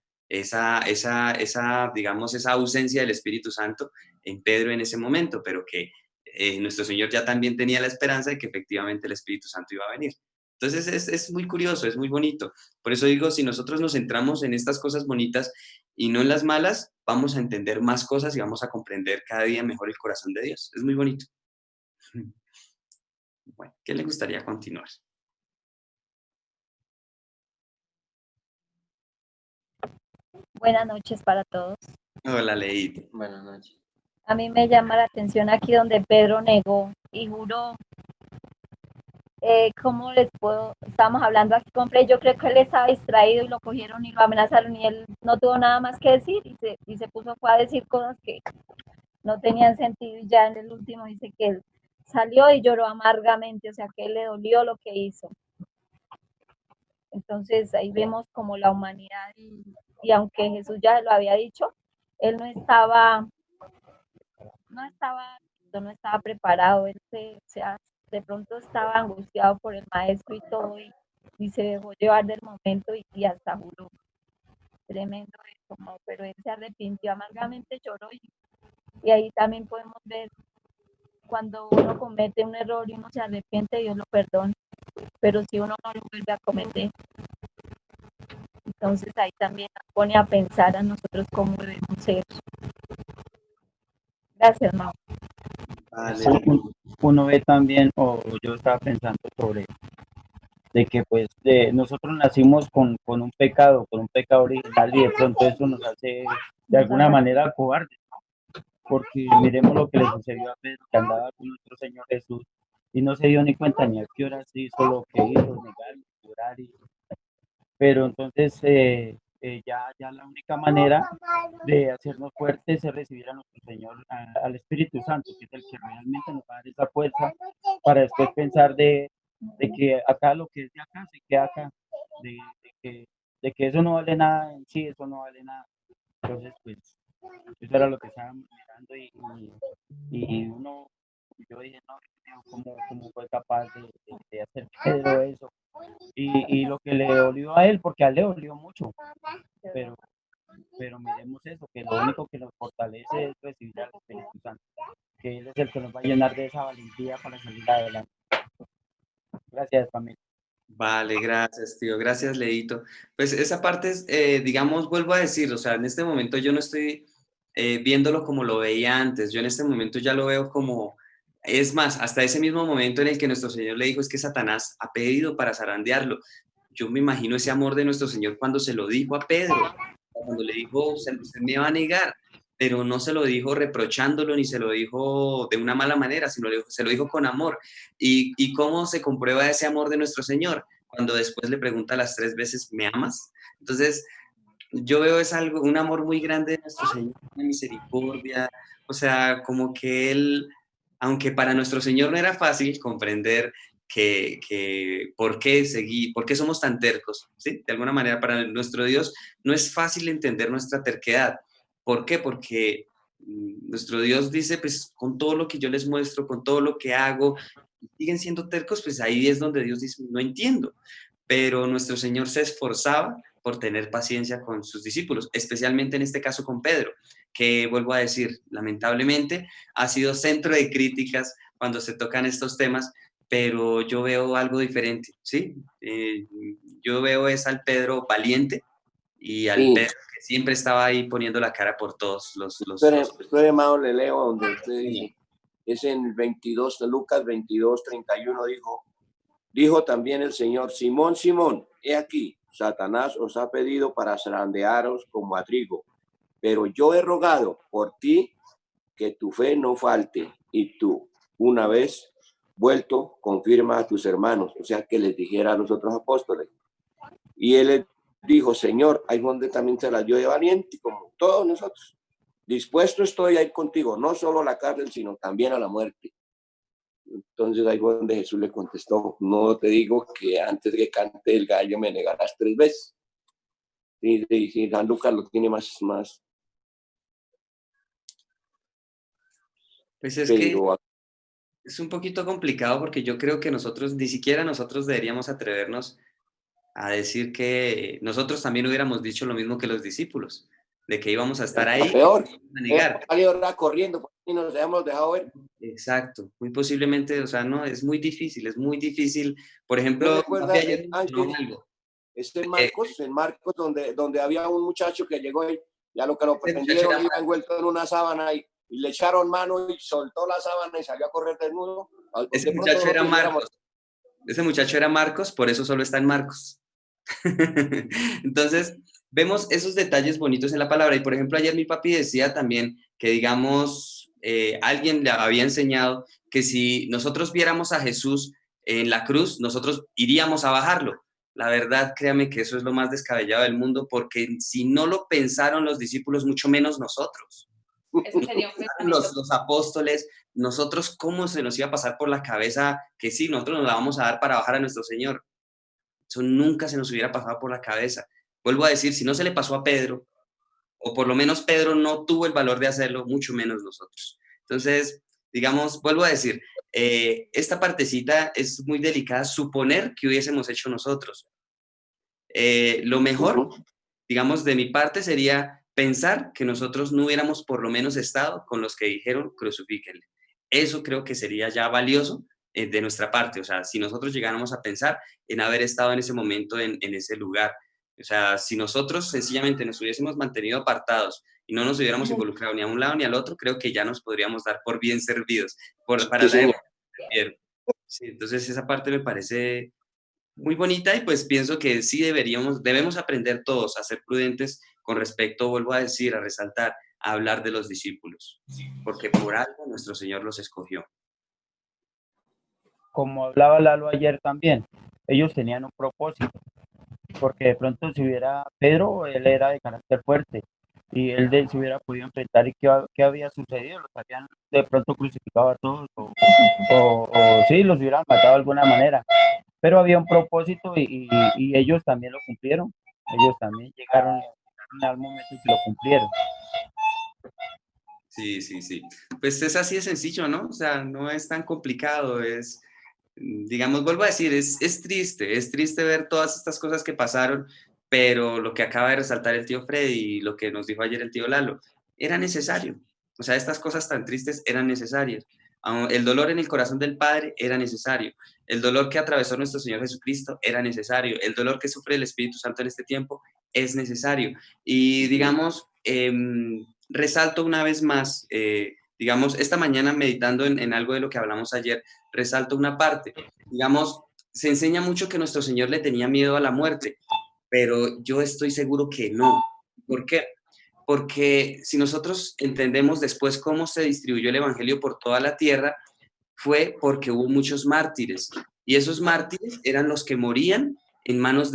digamos, esa ausencia del Espíritu Santo en Pedro en ese momento, pero que nuestro Señor ya también tenía la esperanza de que efectivamente el Espíritu Santo iba a venir. Entonces, es muy curioso, es muy bonito. Por eso digo, si nosotros nos centramos en estas cosas bonitas y no en las malas, vamos a entender más cosas y vamos a comprender cada día mejor el corazón de Dios. Es muy bonito. Bueno, ¿qué le gustaría continuar? Buenas noches para todos. Hola, Leito. Buenas noches. A mí me llama la atención aquí donde Pedro negó y juró. ¿Cómo les puedo? Estamos hablando aquí con Frey. Yo creo que él estaba distraído y lo cogieron y lo amenazaron y él no tuvo nada más que decir y se puso fue a decir cosas que no tenían sentido y ya en el último dice que él salió y lloró amargamente, o sea que le dolió lo que hizo. Entonces ahí vemos como la humanidad y aunque Jesús ya lo había dicho, él no estaba preparado, él o sea, de pronto estaba angustiado por el maestro y todo y se dejó llevar del momento y hasta juró. Tremendo eso, ¿no? Pero él se arrepintió amargamente, lloró y ahí también podemos ver cuando uno comete un error y uno se arrepiente, Dios lo perdona, pero si uno no lo vuelve a cometer, entonces ahí también nos pone a pensar a nosotros cómo debemos ser. Gracias, Mau. Vale. Uno ve también, o yo estaba pensando sobre, de que pues nosotros nacimos con un pecado original y de pronto eso nos hace de alguna manera cobardes, ¿no? Porque miremos lo que le sucedió a Pedro, que andaba con nuestro Señor Jesús y no se dio ni cuenta ni a qué horas hizo lo que hizo, negar, llorar, pero entonces ya la única manera de hacernos fuertes es recibir a nuestro Señor, al Espíritu Santo, que es el que realmente nos va a dar esa fuerza para después pensar de que acá lo que es de acá se queda acá, de que eso no vale nada en sí, eso no vale nada. Entonces, pues, eso era lo que estábamos mirando y uno, yo dije, no, ¿cómo fue capaz de hacer Pedro eso? Y lo que le dolió a él, porque a él le dolió mucho, pero miremos eso, que lo único que nos fortalece es recibir al Espíritu Santo, que Él es el que nos va a llenar de esa valentía para salir adelante. Gracias, familia. Vale, gracias, tío. Gracias, Leito. Pues esa parte es, digamos, vuelvo a decir, o sea, en este momento yo no estoy viéndolo como lo veía antes. Yo en este momento ya lo veo como, es más, hasta ese mismo momento en el que nuestro Señor le dijo es que Satanás ha pedido para zarandearlo. Yo me imagino ese amor de nuestro Señor cuando se lo dijo a Pedro, cuando le dijo, usted me va a negar, pero no se lo dijo reprochándolo ni se lo dijo de una mala manera, sino se lo dijo con amor. ¿Y cómo se comprueba ese amor de nuestro Señor? Cuando después le pregunta las 3 veces, ¿me amas? Entonces, yo veo es algo, un amor muy grande de nuestro Señor, una misericordia, o sea, como que Él, aunque para nuestro Señor no era fácil comprender por qué somos tan tercos, ¿sí? De alguna manera, para nuestro Dios no es fácil entender nuestra terquedad. ¿Por qué? Porque nuestro Dios dice, pues con todo lo que yo les muestro, con todo lo que hago, siguen siendo tercos, pues ahí es donde Dios dice, no entiendo. Pero nuestro Señor se esforzaba por tener paciencia con sus discípulos, especialmente en este caso con Pedro, que vuelvo a decir, lamentablemente ha sido centro de críticas cuando se tocan estos temas, pero yo veo algo diferente, ¿sí? Yo veo es al Pedro valiente y al Sí, Pedro que siempre estaba ahí poniendo la cara por todos estoy amado, le leo donde usted dice, es en 22, Lucas 22, 31, dijo también el Señor, Simón, Simón, he aquí, Satanás os ha pedido para zarandearos como a trigo, pero yo he rogado por ti que tu fe no falte, y tú, una vez vuelto, confirma a tus hermanos, o sea, que les dijera a los otros apóstoles. Y él les dijo, Señor, hay donde también se las dio de valiente, como todos nosotros. Dispuesto estoy a ir contigo, no solo a la cárcel, sino también a la muerte. Entonces ahí fue donde Jesús le contestó, no te digo que antes que cante el gallo me negarás 3 veces. Y San Lucas lo tiene más. Pues es que es un poquito complicado porque yo creo que ni siquiera nosotros deberíamos atrevernos a decir que nosotros también hubiéramos dicho lo mismo que los discípulos, de que íbamos a estar ahí peor, a negar. ahora corriendo y nos hemos dejado ver. Exacto, muy posiblemente, o sea, no, es muy difícil. Por ejemplo, Ayer en Marcos, donde había un muchacho que llegó y ya lo que lo prendieron iba envuelto en una sábana y le echaron mano y soltó la sábana y salió a correr desnudo. Ese muchacho era Marcos. Ese muchacho era Marcos, por eso solo está en Marcos. Entonces, vemos esos detalles bonitos en la palabra. Y por ejemplo, ayer mi papi decía también que, digamos, alguien le había enseñado que si nosotros viéramos a Jesús en la cruz, nosotros iríamos a bajarlo. La verdad, créame que eso es lo más descabellado del mundo, porque si no lo pensaron los discípulos, mucho menos nosotros. Los apóstoles, nosotros, ¿cómo se nos iba a pasar por la cabeza que sí, nosotros nos la vamos a dar para bajar a nuestro Señor? Eso nunca se nos hubiera pasado por la cabeza. Vuelvo a decir, si no se le pasó a Pedro, o por lo menos Pedro no tuvo el valor de hacerlo, mucho menos nosotros. Entonces, digamos, vuelvo a decir, esta partecita es muy delicada, suponer que hubiésemos hecho nosotros. Lo mejor, digamos, de mi parte sería pensar que nosotros no hubiéramos por lo menos estado con los que dijeron crucifíquenle. Eso creo que sería ya valioso de nuestra parte. O sea, si nosotros llegáramos a pensar en haber estado en ese momento en ese lugar. O sea, si nosotros sencillamente nos hubiésemos mantenido apartados y no nos hubiéramos involucrado ni a un lado ni al otro, creo que ya nos podríamos dar por bien servidos. Para la época que vivieron. Sí, entonces esa parte me parece muy bonita y pues pienso que sí debemos aprender todos a ser prudentes con respecto, vuelvo a decir, a resaltar, a hablar de los discípulos, porque por algo nuestro Señor los escogió. Como hablaba Lalo ayer también, ellos tenían un propósito, porque de pronto si hubiera Pedro, él era de carácter fuerte y él se hubiera podido enfrentar y qué había sucedido, los habían de pronto crucificado a todos o sí, los hubieran matado de alguna manera, pero había un propósito y ellos también lo cumplieron, ellos también llegaron al momento en que lo cumplieron. Sí. Pues es así de sencillo, ¿no? O sea, no es tan complicado, digamos, vuelvo a decir, es triste ver todas estas cosas que pasaron, pero lo que acaba de resaltar el tío Freddy y lo que nos dijo ayer el tío Lalo, era necesario. O sea, estas cosas tan tristes eran necesarias. El dolor en el corazón del Padre era necesario. El dolor que atravesó nuestro Señor Jesucristo era necesario. El dolor que sufre el Espíritu Santo en este tiempo es necesario. Y digamos, resalto una vez más, digamos, esta mañana meditando en algo de lo que hablamos ayer, resalto una parte. Digamos, se enseña mucho que nuestro Señor le tenía miedo a la muerte, pero yo estoy seguro que no. ¿Por qué? Porque si nosotros entendemos después cómo se distribuyó el Evangelio por toda la tierra, fue porque hubo muchos mártires. Y esos mártires eran los que morían en manos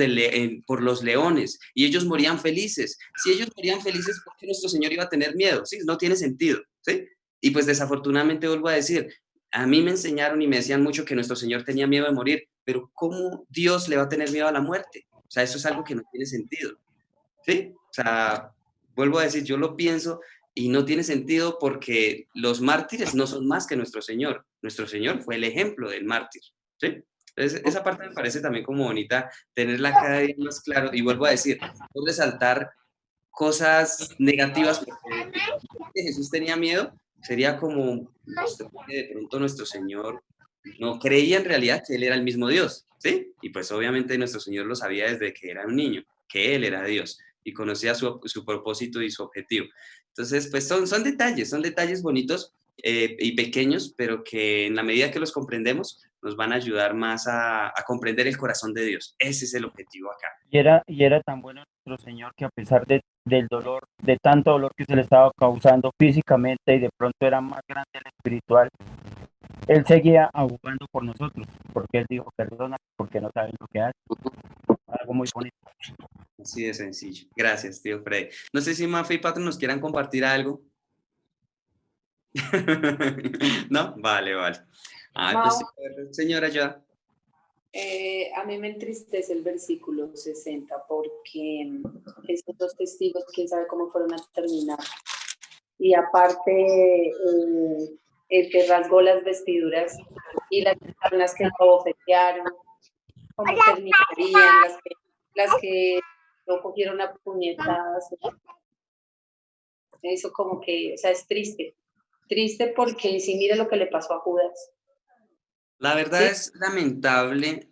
por los leones. Y ellos morían felices. Si ellos morían felices, ¿por qué nuestro Señor iba a tener miedo? Sí, no tiene sentido. ¿Sí? Y pues desafortunadamente vuelvo a decir, a mí me enseñaron y me decían mucho que nuestro Señor tenía miedo de morir, pero ¿cómo Dios le va a tener miedo a la muerte? O sea, eso es algo que no tiene sentido, ¿sí? O sea, vuelvo a decir, yo lo pienso y no tiene sentido porque los mártires no son más que nuestro Señor. Nuestro Señor fue el ejemplo del mártir, ¿sí? Entonces, esa parte me parece también como bonita, tenerla cada día más claro. Y vuelvo a decir, no resaltar cosas negativas, porque si Jesús tenía miedo, sería como mostrar que de pronto nuestro Señor no creía en realidad que Él era el mismo Dios, ¿sí? Y pues obviamente nuestro Señor lo sabía desde que era un niño, que Él era Dios y conocía su propósito y su objetivo. Entonces, pues son detalles bonitos y pequeños, pero que en la medida que los comprendemos, nos van a ayudar más a comprender el corazón de Dios. Ese es el objetivo acá. Y era tan bueno nuestro Señor que a pesar del dolor, de tanto dolor que se le estaba causando físicamente y de pronto era más grande el espiritual, Él seguía abogando por nosotros, porque Él dijo, perdona, porque no saben lo que hacen. Algo muy bonito. Así de sencillo. Gracias, tío Freddy. No sé si Mafe y Pato nos quieran compartir algo. ¿No? Vale, vale. Ah, pues, señora, ya. A mí me entristece el versículo 60 porque esos dos testigos, quién sabe cómo fueron a terminar. Y aparte, el que rasgó las vestiduras y las personas que lo abofetearon, cómo terminarían, las que lo cogieron a puñetadas. Eso como que, o sea, es triste. Triste porque si mire lo que le pasó a Judas. La verdad es lamentable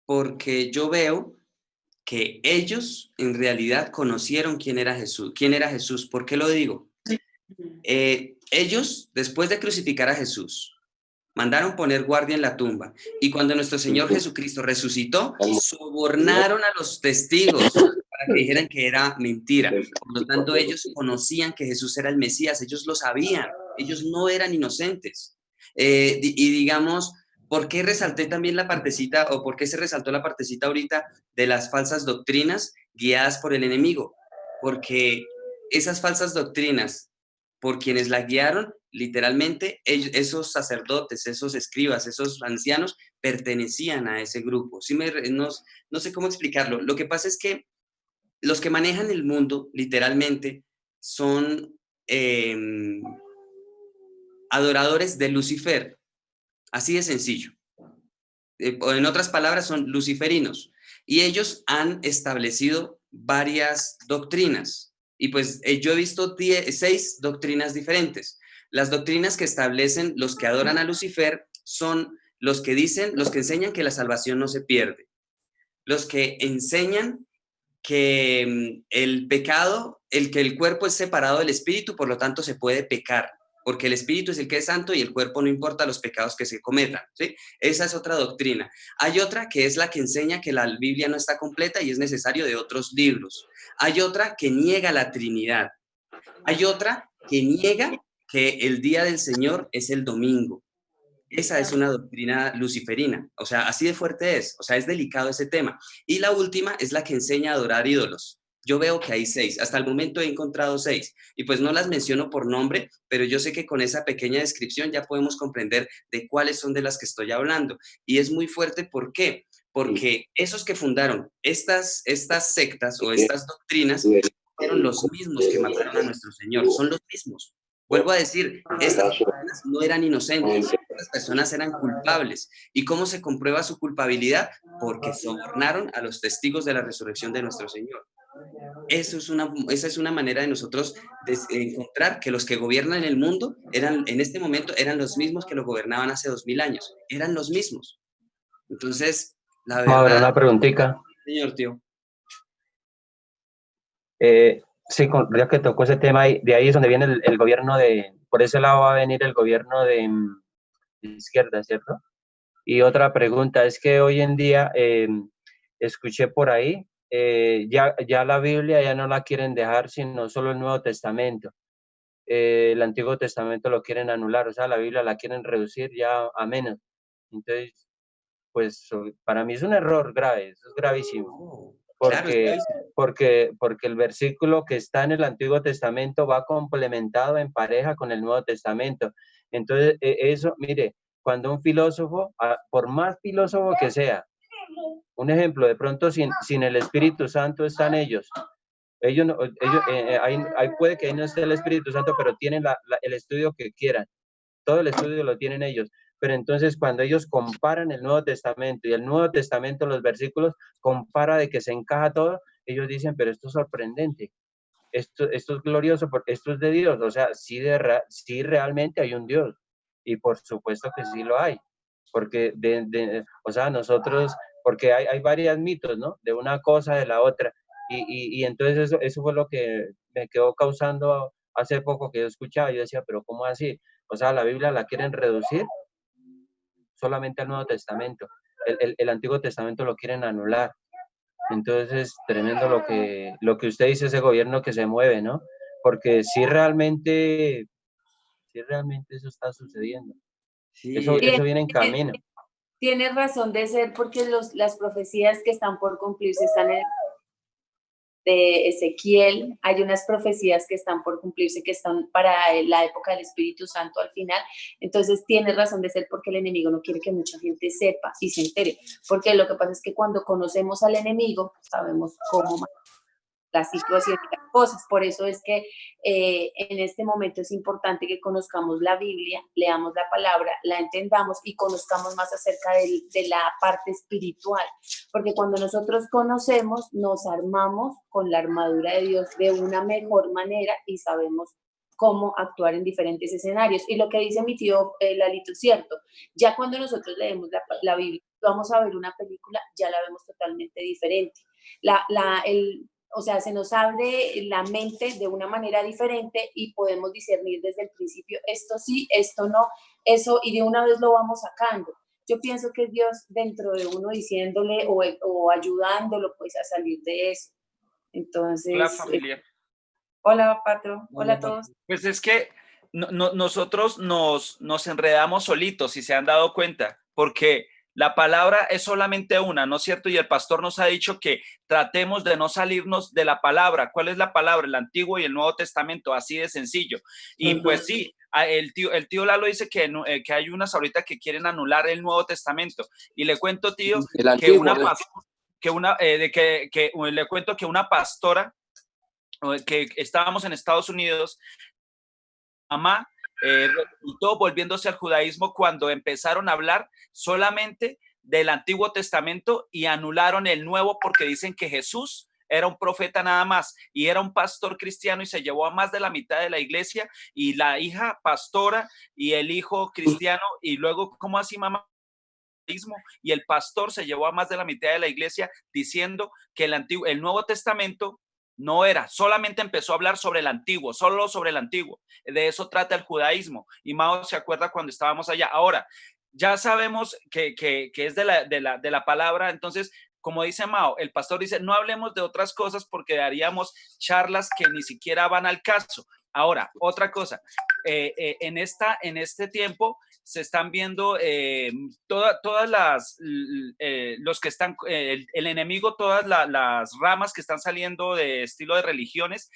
porque yo veo que ellos en realidad conocieron quién era Jesús. ¿Quién era Jesús? ¿Por qué lo digo? Ellos, después de crucificar a Jesús, mandaron poner guardia en la tumba. Y cuando nuestro Señor Jesucristo resucitó, sobornaron a los testigos para que dijeran que era mentira. Por lo tanto, ellos conocían que Jesús era el Mesías, ellos lo sabían, ellos no eran inocentes. Y digamos, ¿por qué resalté también la partecita o por qué se resaltó la partecita ahorita de las falsas doctrinas guiadas por el enemigo? Porque esas falsas doctrinas, por quienes la guiaron, literalmente esos sacerdotes, esos escribas, esos ancianos pertenecían a ese grupo. Sí no sé cómo explicarlo. Lo que pasa es que los que manejan el mundo, literalmente, son adoradores de Lucifer. Así de sencillo. En otras palabras, son luciferinos. Y ellos han establecido varias doctrinas. Y pues yo he visto 6 doctrinas diferentes. Las doctrinas que establecen los que adoran a Lucifer son los que enseñan que la salvación no se pierde. Los que enseñan que el pecado, que el cuerpo es separado del espíritu, por lo tanto se puede pecar, porque el espíritu es el que es santo y el cuerpo no importa los pecados que se cometan, ¿sí? Esa es otra doctrina. Hay otra que es la que enseña que la Biblia no está completa y es necesario de otros libros. Hay otra que niega la Trinidad. Hay otra que niega que el día del Señor es el domingo. Esa es una doctrina luciferina, o sea, así de fuerte es, o sea, es delicado ese tema. Y la última es la que enseña a adorar ídolos. Yo veo que hay 6, hasta el momento he encontrado 6, y pues no las menciono por nombre, pero yo sé que con esa pequeña descripción ya podemos comprender de cuáles son de las que estoy hablando. Y es muy fuerte, ¿por qué? Porque esos que fundaron estas sectas o estas doctrinas fueron los mismos que mataron a nuestro Señor, son los mismos. Vuelvo a decir, estas personas no eran inocentes, estas personas eran culpables. ¿Y cómo se comprueba su culpabilidad? Porque sobornaron a los testigos de la resurrección de nuestro Señor. Esa es una manera de nosotros encontrar que los que gobiernan el mundo en este momento eran los mismos que lo gobernaban hace 2000 años. Eran los mismos. Entonces, la verdad... Ahora, una preguntita. Señor tío. Sí, ya que tocó ese tema, de ahí es donde viene el gobierno por ese lado va a venir el gobierno de izquierda, ¿cierto? Y otra pregunta, es que hoy en día escuché por ahí, ya la Biblia ya no la quieren dejar, sino solo el Nuevo Testamento. El Antiguo Testamento lo quieren anular, o sea, la Biblia la quieren reducir ya a menos. Entonces, pues para mí es un error grave, eso es gravísimo. Porque el versículo que está en el Antiguo Testamento va complementado en pareja con el Nuevo Testamento. Entonces, eso, mire, cuando un filósofo, por más filósofo que sea, un ejemplo, de pronto sin el Espíritu Santo están ellos. Ellos, ahí puede que ahí no esté el Espíritu Santo, pero tienen el estudio que quieran. Todo el estudio lo tienen ellos. Pero entonces cuando ellos comparan el Nuevo Testamento y el Nuevo Testamento, los versículos, compara de que se encaja todo, ellos dicen, pero esto es sorprendente. Esto es glorioso porque esto es de Dios. O sea, sí realmente hay un Dios. Y por supuesto que sí lo hay. Porque, o sea, nosotros, porque hay varios mitos, ¿no? De una cosa, de la otra. Y entonces eso fue lo que me quedó causando hace poco que yo escuchaba. Yo decía, pero ¿cómo así? O sea, la Biblia la quieren reducir solamente al Nuevo Testamento. El Antiguo Testamento lo quieren anular. Entonces es tremendo lo que usted dice, ese gobierno que se mueve, ¿no? Porque si realmente eso está sucediendo. Sí, Eso viene en camino. Tienes razón de ser porque las profecías que están por cumplirse están en de Ezequiel, hay unas profecías que están por cumplirse, que están para la época del Espíritu Santo al final. Entonces tienes razón de ser porque el enemigo no quiere que mucha gente sepa y se entere, porque lo que pasa es que cuando conocemos al enemigo sabemos cómo la situación y las cosas. Por eso es que en este momento es importante que conozcamos la Biblia, leamos la palabra, la entendamos y conozcamos más acerca de la parte espiritual. Porque cuando nosotros conocemos, nos armamos con la armadura de Dios de una mejor manera y sabemos cómo actuar en diferentes escenarios. Y lo que dice mi tío Lalito es cierto. Ya cuando nosotros leemos la Biblia, vamos a ver una película, ya la vemos totalmente diferente. O sea, se nos abre la mente de una manera diferente y podemos discernir desde el principio esto sí, esto no, eso, y de una vez lo vamos sacando. Yo pienso que es Dios dentro de uno diciéndole o ayudándolo pues a salir de eso. Entonces... Hola, familia. Hola, Patro. Hola a todos. Pues es que nosotros nos enredamos solitos, si se han dado cuenta, porque la palabra es solamente una, ¿no es cierto? Y el pastor nos ha dicho que tratemos de no salirnos de la palabra. ¿Cuál es la palabra? El Antiguo y el Nuevo Testamento, así de sencillo. Y pues sí, el tío Lalo dice que hay unas ahorita que quieren anular el Nuevo Testamento. Y le cuento, tío, le cuento que una pastora que estábamos en Estados Unidos, mamá resultó volviéndose al judaísmo cuando empezaron a hablar solamente del Antiguo Testamento y anularon el Nuevo porque dicen que Jesús era un profeta nada más y era un pastor cristiano y se llevó a más de la mitad de la iglesia y la hija pastora y el hijo cristiano y luego, ¿cómo así, mamá? Y el pastor se llevó a más de la mitad de la iglesia diciendo que el Nuevo Testamento no era, solamente empezó a hablar sobre el antiguo, solo sobre el antiguo. De eso trata el judaísmo. Y Mao se acuerda cuando estábamos allá. Ahora, ya sabemos que es de la palabra, entonces, como dice Mao, el pastor dice, no hablemos de otras cosas porque daríamos charlas que ni siquiera van al caso. Ahora, otra cosa, en este tiempo se están viendo todas los que están, el enemigo, todas las ramas que están saliendo de estilo de religiones,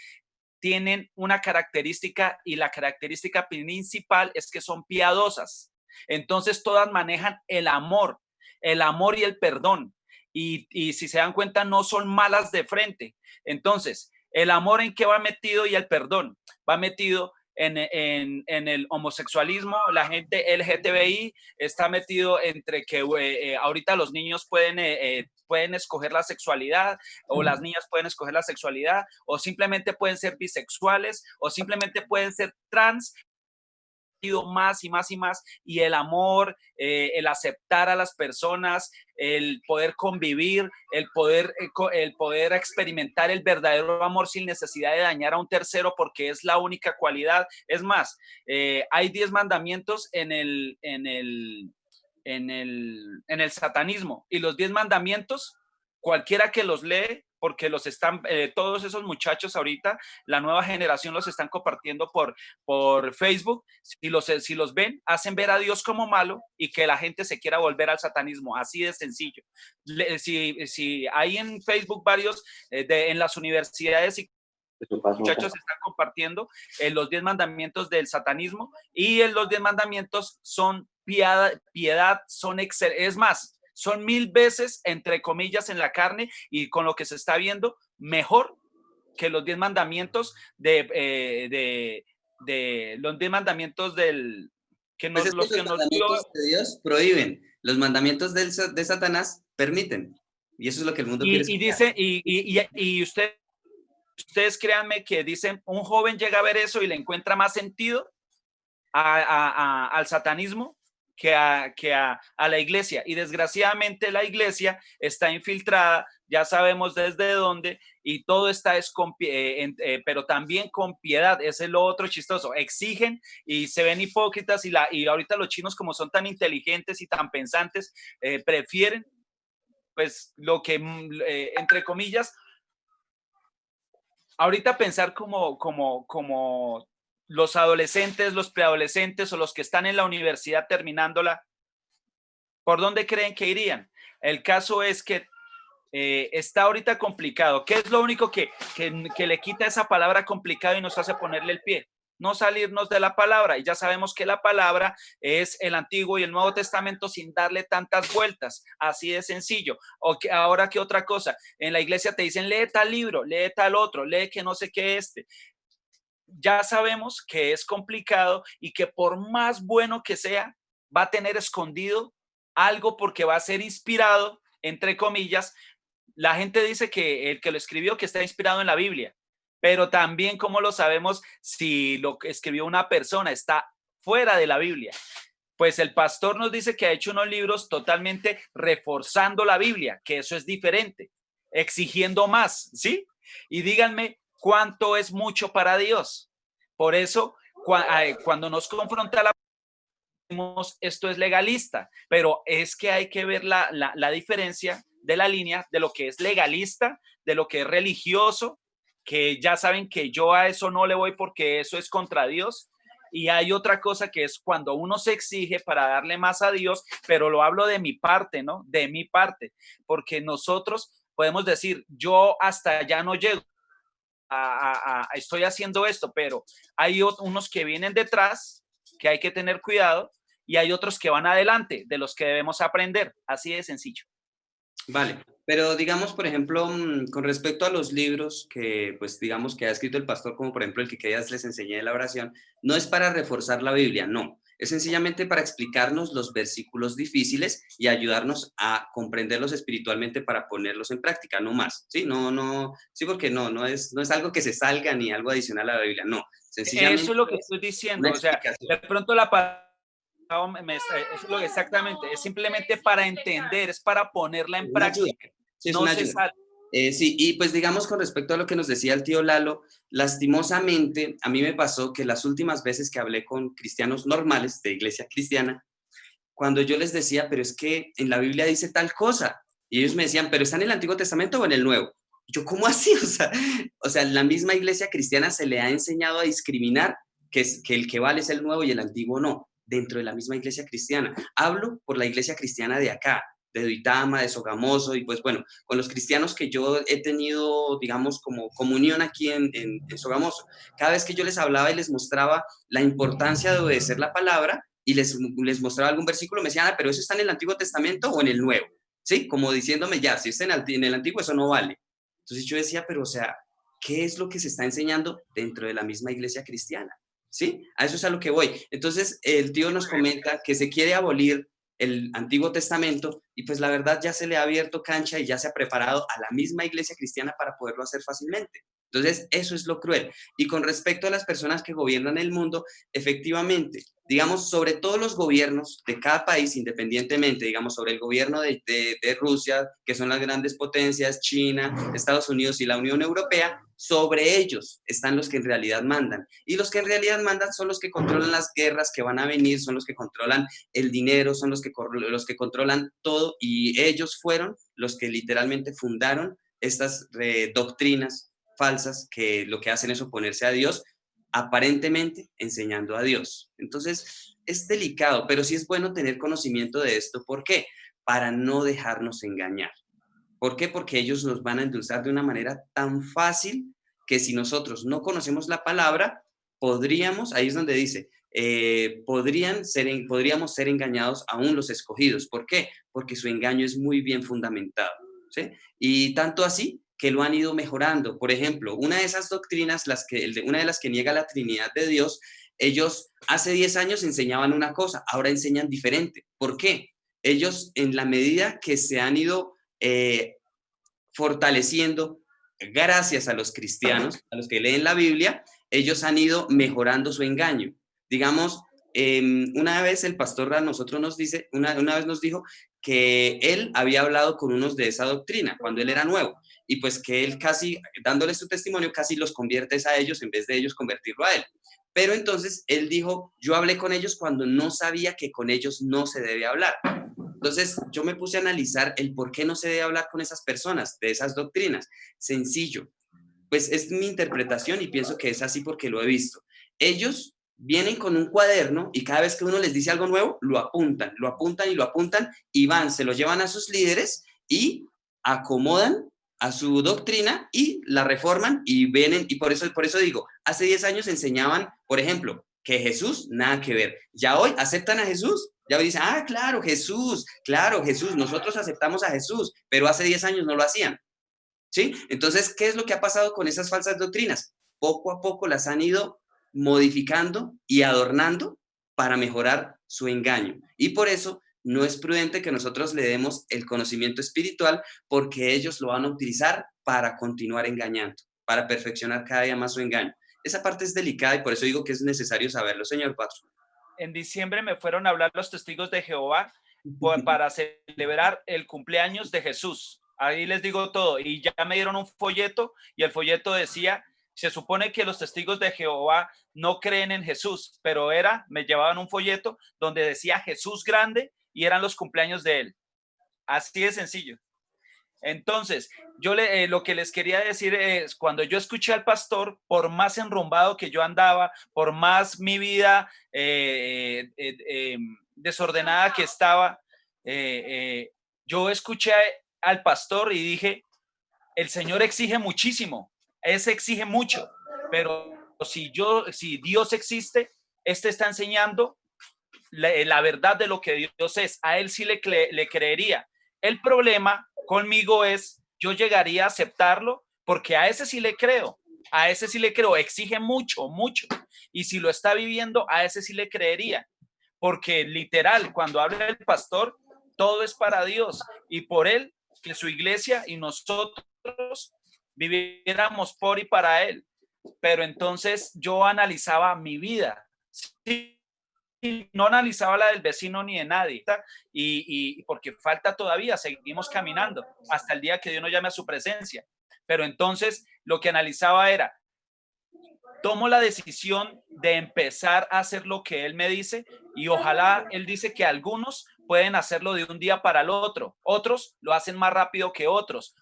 tienen una característica y la característica principal es que son piadosas. Entonces todas manejan el amor y el perdón. Y si se dan cuenta, no son malas de frente. Entonces, el amor en qué va metido y el perdón va metido en el homosexualismo. La gente LGTBI está metido entre que ahorita los niños pueden escoger la sexualidad o las niñas pueden escoger la sexualidad o simplemente pueden ser bisexuales o simplemente pueden ser trans. Más y más y más, y el amor, el aceptar a las personas, el poder convivir, el poder experimentar el verdadero amor sin necesidad de dañar a un tercero, porque es la única cualidad. Es más, hay 10 mandamientos en el satanismo, y los 10 mandamientos, cualquiera que los lee, porque los están, todos esos muchachos ahorita, la nueva generación los están compartiendo por Facebook. Si los ven, hacen ver a Dios como malo y que la gente se quiera volver al satanismo, así de sencillo. Si hay en Facebook varios en las universidades y Eso pasó. Muchachos están compartiendo los 10 mandamientos del satanismo y los 10 mandamientos son piedad, son es más, son 1000 veces, entre comillas, en la carne y con lo que se está viendo, mejor que los 10 mandamientos de los 10 mandamientos del que Pues nos, es que los que los nos dio. mandamientos de Dios prohíben, los mandamientos de Satanás permiten. Y eso es lo que el mundo quiere Y escuchar. dice, y ustedes créanme que dicen, un joven llega a ver eso y le encuentra más sentido al satanismo que a la iglesia. Y desgraciadamente la iglesia está infiltrada, ya sabemos desde dónde, y todo está pero también con piedad. Ese es lo otro chistoso. Exigen y se ven hipócritas y ahorita los chinos, como son tan inteligentes y tan pensantes, prefieren pues lo que, entre comillas, ahorita pensar como los adolescentes, los preadolescentes o los que están en la universidad terminándola, ¿por dónde creen que irían? El caso es que está ahorita complicado. ¿Qué es lo único que le quita esa palabra complicado y nos hace ponerle el pie? No salirnos de la palabra. Y ya sabemos que la palabra es el Antiguo y el Nuevo Testamento sin darle tantas vueltas. Así de sencillo. Ahora, ¿qué otra cosa? En la iglesia te dicen, lee tal libro, lee tal otro, lee que no sé qué Ya sabemos que es complicado y que por más bueno que sea, va a tener escondido algo porque va a ser inspirado, entre comillas. La gente dice que el que lo escribió que está inspirado en la Biblia, pero también, ¿cómo lo sabemos si lo que escribió una persona está fuera de la Biblia? Pues el pastor nos dice que ha hecho unos libros totalmente reforzando la Biblia, que eso es diferente, exigiendo más, ¿sí? Y díganme, ¿cuánto es mucho para Dios? Por eso, cuando nos confronta la esto es legalista, pero es que hay que ver la diferencia de la línea de lo que es legalista, de lo que es religioso, que ya saben que yo a eso no le voy porque eso es contra Dios. Y hay otra cosa que es cuando uno se exige para darle más a Dios, pero lo hablo de mi parte, ¿no? De mi parte, porque nosotros podemos decir, yo hasta allá no llego, estoy haciendo esto, pero hay unos que vienen detrás que hay que tener cuidado y hay otros que van adelante, de los que debemos aprender. Así de sencillo. Vale, pero digamos, por ejemplo, con respecto a los libros que, pues digamos, que ha escrito el pastor, como por ejemplo el que ya les enseñé de la oración, no es para reforzar la Biblia, no. Es sencillamente para explicarnos los versículos difíciles y ayudarnos a comprenderlos espiritualmente para ponerlos en práctica, no más. Sí, sí, porque no es algo que se salga ni algo adicional a la Biblia, no. Sencillamente eso es lo que estoy diciendo. O sea, de pronto la palabra, eso es lo exactamente, es simplemente para entender, es para ponerla en práctica. Sí, es una ayuda. Sí, y pues digamos con respecto a lo que nos decía el tío Lalo, lastimosamente a mí me pasó que las últimas veces que hablé con cristianos normales de iglesia cristiana, cuando yo les decía, pero es que en la Biblia dice tal cosa, y ellos me decían, pero ¿está en el Antiguo Testamento o en el Nuevo? Yo, ¿cómo así? O sea, en la misma iglesia cristiana se le ha enseñado a discriminar que el que vale es el Nuevo y el Antiguo no, dentro de la misma iglesia cristiana. Hablo por la iglesia cristiana de acá, de Duitama, de Sogamoso, y pues bueno, con los cristianos que yo he tenido, digamos, como comunión aquí en Sogamoso, cada vez que yo les hablaba y les mostraba la importancia de obedecer la palabra y les mostraba algún versículo, me decían, pero ¿eso está en el Antiguo Testamento o en el Nuevo? ¿Sí? Como diciéndome, ya, si está en el Antiguo, eso no vale. Entonces yo decía, pero o sea, ¿qué es lo que se está enseñando dentro de la misma iglesia cristiana? ¿Sí? A eso es a lo que voy. Entonces el tío nos comenta que se quiere abolir el Antiguo Testamento y pues la verdad ya se le ha abierto cancha y ya se ha preparado a la misma iglesia cristiana para poderlo hacer fácilmente. Entonces, eso es lo cruel. Y con respecto a las personas que gobiernan el mundo, efectivamente, digamos, sobre todos los gobiernos de cada país, independientemente, digamos, sobre el gobierno de Rusia, que son las grandes potencias, China, Estados Unidos y la Unión Europea, sobre ellos están los que en realidad mandan. Y los que en realidad mandan son los que controlan las guerras que van a venir, son los que controlan el dinero, son los que controlan todo, y ellos fueron los que literalmente fundaron estas doctrinas falsas que lo que hacen es oponerse a Dios, aparentemente enseñando a Dios. Entonces, es delicado, pero sí es bueno tener conocimiento de esto. ¿Por qué? Para no dejarnos engañar. ¿Por qué? Porque ellos nos van a endulzar de una manera tan fácil que si nosotros no conocemos la palabra, podríamos, ahí es donde dice, podríamos ser engañados aún los escogidos. ¿Por qué? Porque su engaño es muy bien fundamentado, ¿sí? Y tanto así que lo han ido mejorando. Por ejemplo, una de esas doctrinas, una de las que niega la Trinidad de Dios, ellos hace 10 años enseñaban una cosa, ahora enseñan diferente. ¿Por qué? Ellos, en la medida que se han ido fortaleciendo, gracias a los cristianos, a los que leen la Biblia, ellos han ido mejorando su engaño. Digamos, una vez el pastor a nosotros nos dice, una vez nos dijo que él había hablado con unos de esa doctrina cuando él era nuevo, y pues que él casi, dándole su testimonio, casi los convierte a ellos en vez de ellos convertirlo a él. Pero entonces él dijo, yo hablé con ellos cuando no sabía que con ellos no se debe hablar. Entonces yo me puse a analizar el por qué no se debe hablar con esas personas, de esas doctrinas. Sencillo, pues es mi interpretación y pienso que es así porque lo he visto. Ellos vienen con un cuaderno y cada vez que uno les dice algo nuevo, lo apuntan y van, se lo llevan a sus líderes y acomodan a su doctrina y la reforman y vienen, y por eso digo, hace 10 años enseñaban, por ejemplo, que Jesús, nada que ver. Ya hoy aceptan a Jesús, ya hoy dicen, claro, Jesús, nosotros aceptamos a Jesús, pero hace 10 años no lo hacían, ¿sí? Entonces, ¿qué es lo que ha pasado con esas falsas doctrinas? Poco a poco las han ido modificando y adornando para mejorar su engaño. Y por eso no es prudente que nosotros le demos el conocimiento espiritual, porque ellos lo van a utilizar para continuar engañando, para perfeccionar cada día más su engaño. Esa parte es delicada y por eso digo que es necesario saberlo, señor Patro. En diciembre me fueron a hablar los testigos de Jehová para celebrar el cumpleaños de Jesús. Ahí les digo todo. Y ya me dieron un folleto y el folleto decía, se supone que los testigos de Jehová no creen en Jesús, pero me llevaban un folleto donde decía Jesús grande y eran los cumpleaños de él. Así de sencillo. Entonces, yo lo que les quería decir es, cuando yo escuché al pastor, por más enrumbado que yo andaba, por más mi vida desordenada que estaba, yo escuché al pastor y dije, el Señor exige muchísimo, ese exige mucho, pero si Dios existe, está enseñando la verdad de lo que Dios es, a él sí le creería. El problema conmigo es, yo llegaría a aceptarlo porque a ese sí le creo, exige mucho, mucho, y si lo está viviendo, a ese sí le creería, porque literal, cuando habla el pastor, todo es para Dios, y por él, que su iglesia y nosotros viviéramos por y para él. Pero entonces yo analizaba mi vida, ¿sí? No analizaba la del vecino ni de nadie, y porque falta todavía, seguimos caminando hasta el día que Dios nos llame a su presencia. Pero entonces lo que analizaba era, tomo la decisión de empezar a hacer lo que él me dice, y ojalá, él dice que algunos pueden hacerlo de un día para el otro, otros lo hacen más rápido que otros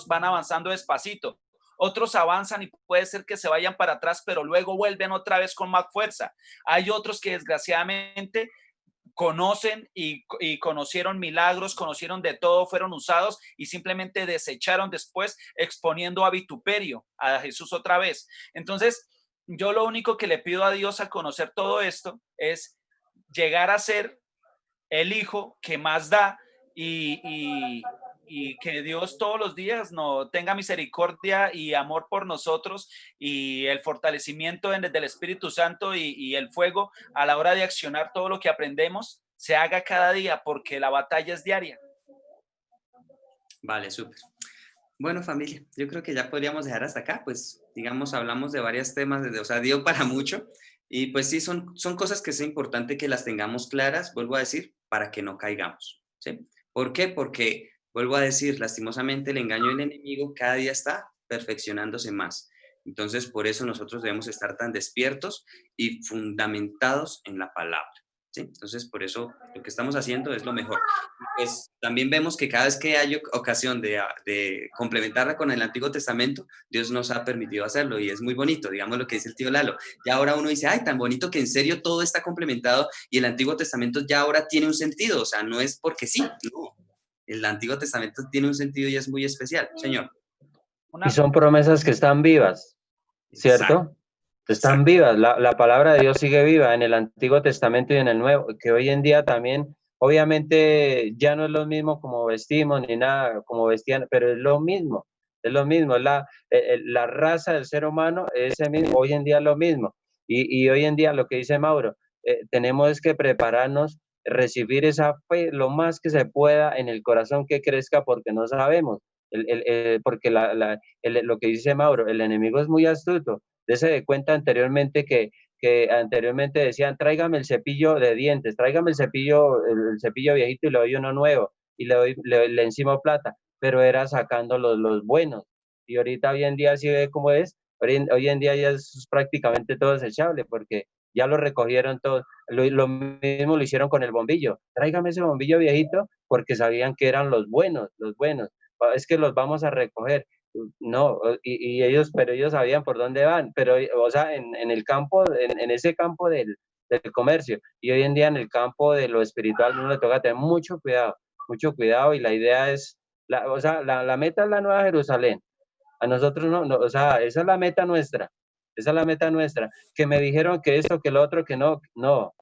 van avanzando despacito, otros avanzan y puede ser que se vayan para atrás, pero luego vuelven otra vez con más fuerza. Hay otros que desgraciadamente conocen y conocieron milagros, conocieron de todo, fueron usados y simplemente desecharon después, exponiendo a vituperio a Jesús otra vez. Entonces, yo lo único que le pido a Dios al conocer todo esto es llegar a ser el hijo que más da, y que Dios todos los días no tenga misericordia y amor por nosotros, y el fortalecimiento del Espíritu Santo y el fuego a la hora de accionar todo lo que aprendemos se haga cada día, porque la batalla es diaria. Vale, súper. Bueno, familia, yo creo que ya podríamos dejar hasta acá, pues digamos, hablamos de varios temas, o sea, dio para mucho, y pues sí, son cosas que es importante que las tengamos claras, vuelvo a decir, para que no caigamos, ¿sí? ¿Por qué? Porque, vuelvo a decir, lastimosamente el engaño del enemigo cada día está perfeccionándose más. Entonces, por eso nosotros debemos estar tan despiertos y fundamentados en la palabra, ¿sí? Entonces, por eso lo que estamos haciendo es lo mejor. Pues también vemos que cada vez que hay ocasión de complementarla con el Antiguo Testamento, Dios nos ha permitido hacerlo y es muy bonito, digamos lo que dice el tío Lalo. Ya ahora uno dice, ay, tan bonito que en serio todo está complementado y el Antiguo Testamento ya ahora tiene un sentido, o sea, no es porque sí, no. El Antiguo Testamento tiene un sentido y es muy especial, señor. Y son promesas que están vivas. ¿cierto? Exacto. Están vivas, la palabra de Dios sigue viva en el Antiguo Testamento y en el Nuevo, que hoy en día también, obviamente ya no es lo mismo como vestimos ni nada, como vestían, pero es lo mismo, es lo mismo, la raza del ser humano es el mismo, hoy en día es lo mismo. Y hoy en día lo que dice Mauro, tenemos que prepararnos, recibir esa fe lo más que se pueda en el corazón que crezca porque no sabemos, porque lo que dice Mauro, el enemigo es muy astuto. Dese de cuenta anteriormente que anteriormente decían, tráigame el cepillo de dientes, tráigame el cepillo viejito y le doy uno nuevo y le encimo plata, pero era sacando los buenos. Y ahorita hoy en día sí ve cómo es, hoy en día ya es prácticamente todo desechable porque ya lo recogieron todos. Lo mismo lo hicieron con el bombillo. Tráigame ese bombillo viejito porque sabían que eran los buenos, los buenos. Es que los vamos a recoger. No, pero ellos sabían por dónde van, pero, o sea, en el campo, en ese campo del comercio, y hoy en día en el campo de lo espiritual, uno le toca tener mucho cuidado, y la idea es, o sea, la meta es la Nueva Jerusalén, a nosotros no, o sea, esa es la meta nuestra, que me dijeron que esto, que lo otro, que no,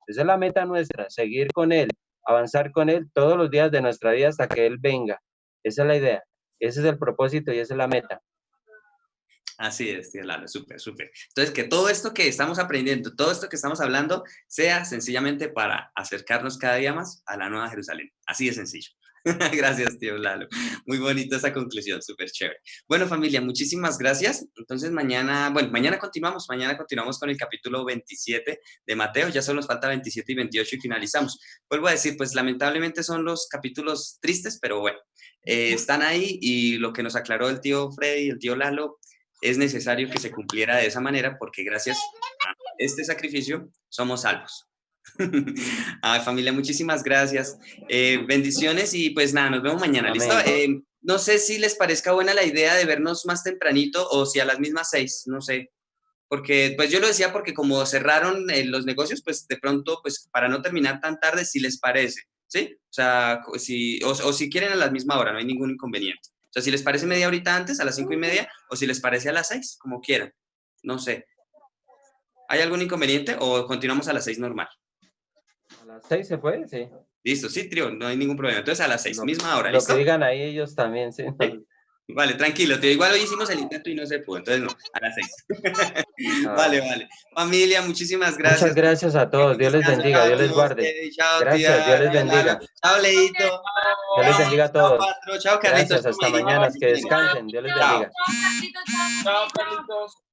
esa es la meta nuestra, seguir con Él, avanzar con Él todos los días de nuestra vida hasta que Él venga, esa es la idea. Ese es el propósito y esa es la meta. Así es, tío Lalo, súper, súper. Entonces, que todo esto que estamos aprendiendo, todo esto que estamos hablando, sea sencillamente para acercarnos cada día más a la Nueva Jerusalén. Así de sencillo. Gracias, tío Lalo. Muy bonita esa conclusión, súper chévere. Bueno, familia, muchísimas gracias. Entonces, mañana continuamos con el capítulo 27 de Mateo. Ya solo nos falta 27 y 28 y finalizamos. Vuelvo a decir, pues lamentablemente son los capítulos tristes, pero bueno, están ahí y lo que nos aclaró el tío Freddy y el tío Lalo, es necesario que se cumpliera de esa manera porque gracias a este sacrificio somos salvos. Ay, familia, muchísimas gracias. Bendiciones y pues nada, nos vemos mañana. Amén. ¿Listo? No sé si les parezca buena la idea de vernos más tempranito o si a las mismas 6, no sé. Porque pues yo lo decía porque como cerraron los negocios, pues de pronto, pues para no terminar tan tarde, si les parece, ¿sí? O sea, o si quieren a la misma hora, no hay ningún inconveniente. O sea, si les parece media horita antes, a las 5:30, o si les parece a las 6, como quieran. No sé. ¿Hay algún inconveniente o continuamos a las 6 normal? ¿A las 6 se puede? Sí. Listo, sí, trío, no hay ningún problema. Entonces a las 6, misma hora, Lo ¿listo? que digan ahí ellos también, sí. ¿Sí? Vale, tranquilo, tío. Igual hoy hicimos el intento y no se pudo, entonces no, a las 6. Vale. Familia, muchísimas gracias. Muchas gracias a todos. Dios les bendiga, Dios les guarde. Chao, gracias, tía, Dios les bendiga. Chao, Leito. Dios les bendiga a todos. Chao, Carlitos. Gracias, hasta mañana. Que descansen. Dios les bendiga. Chao, Carlitos.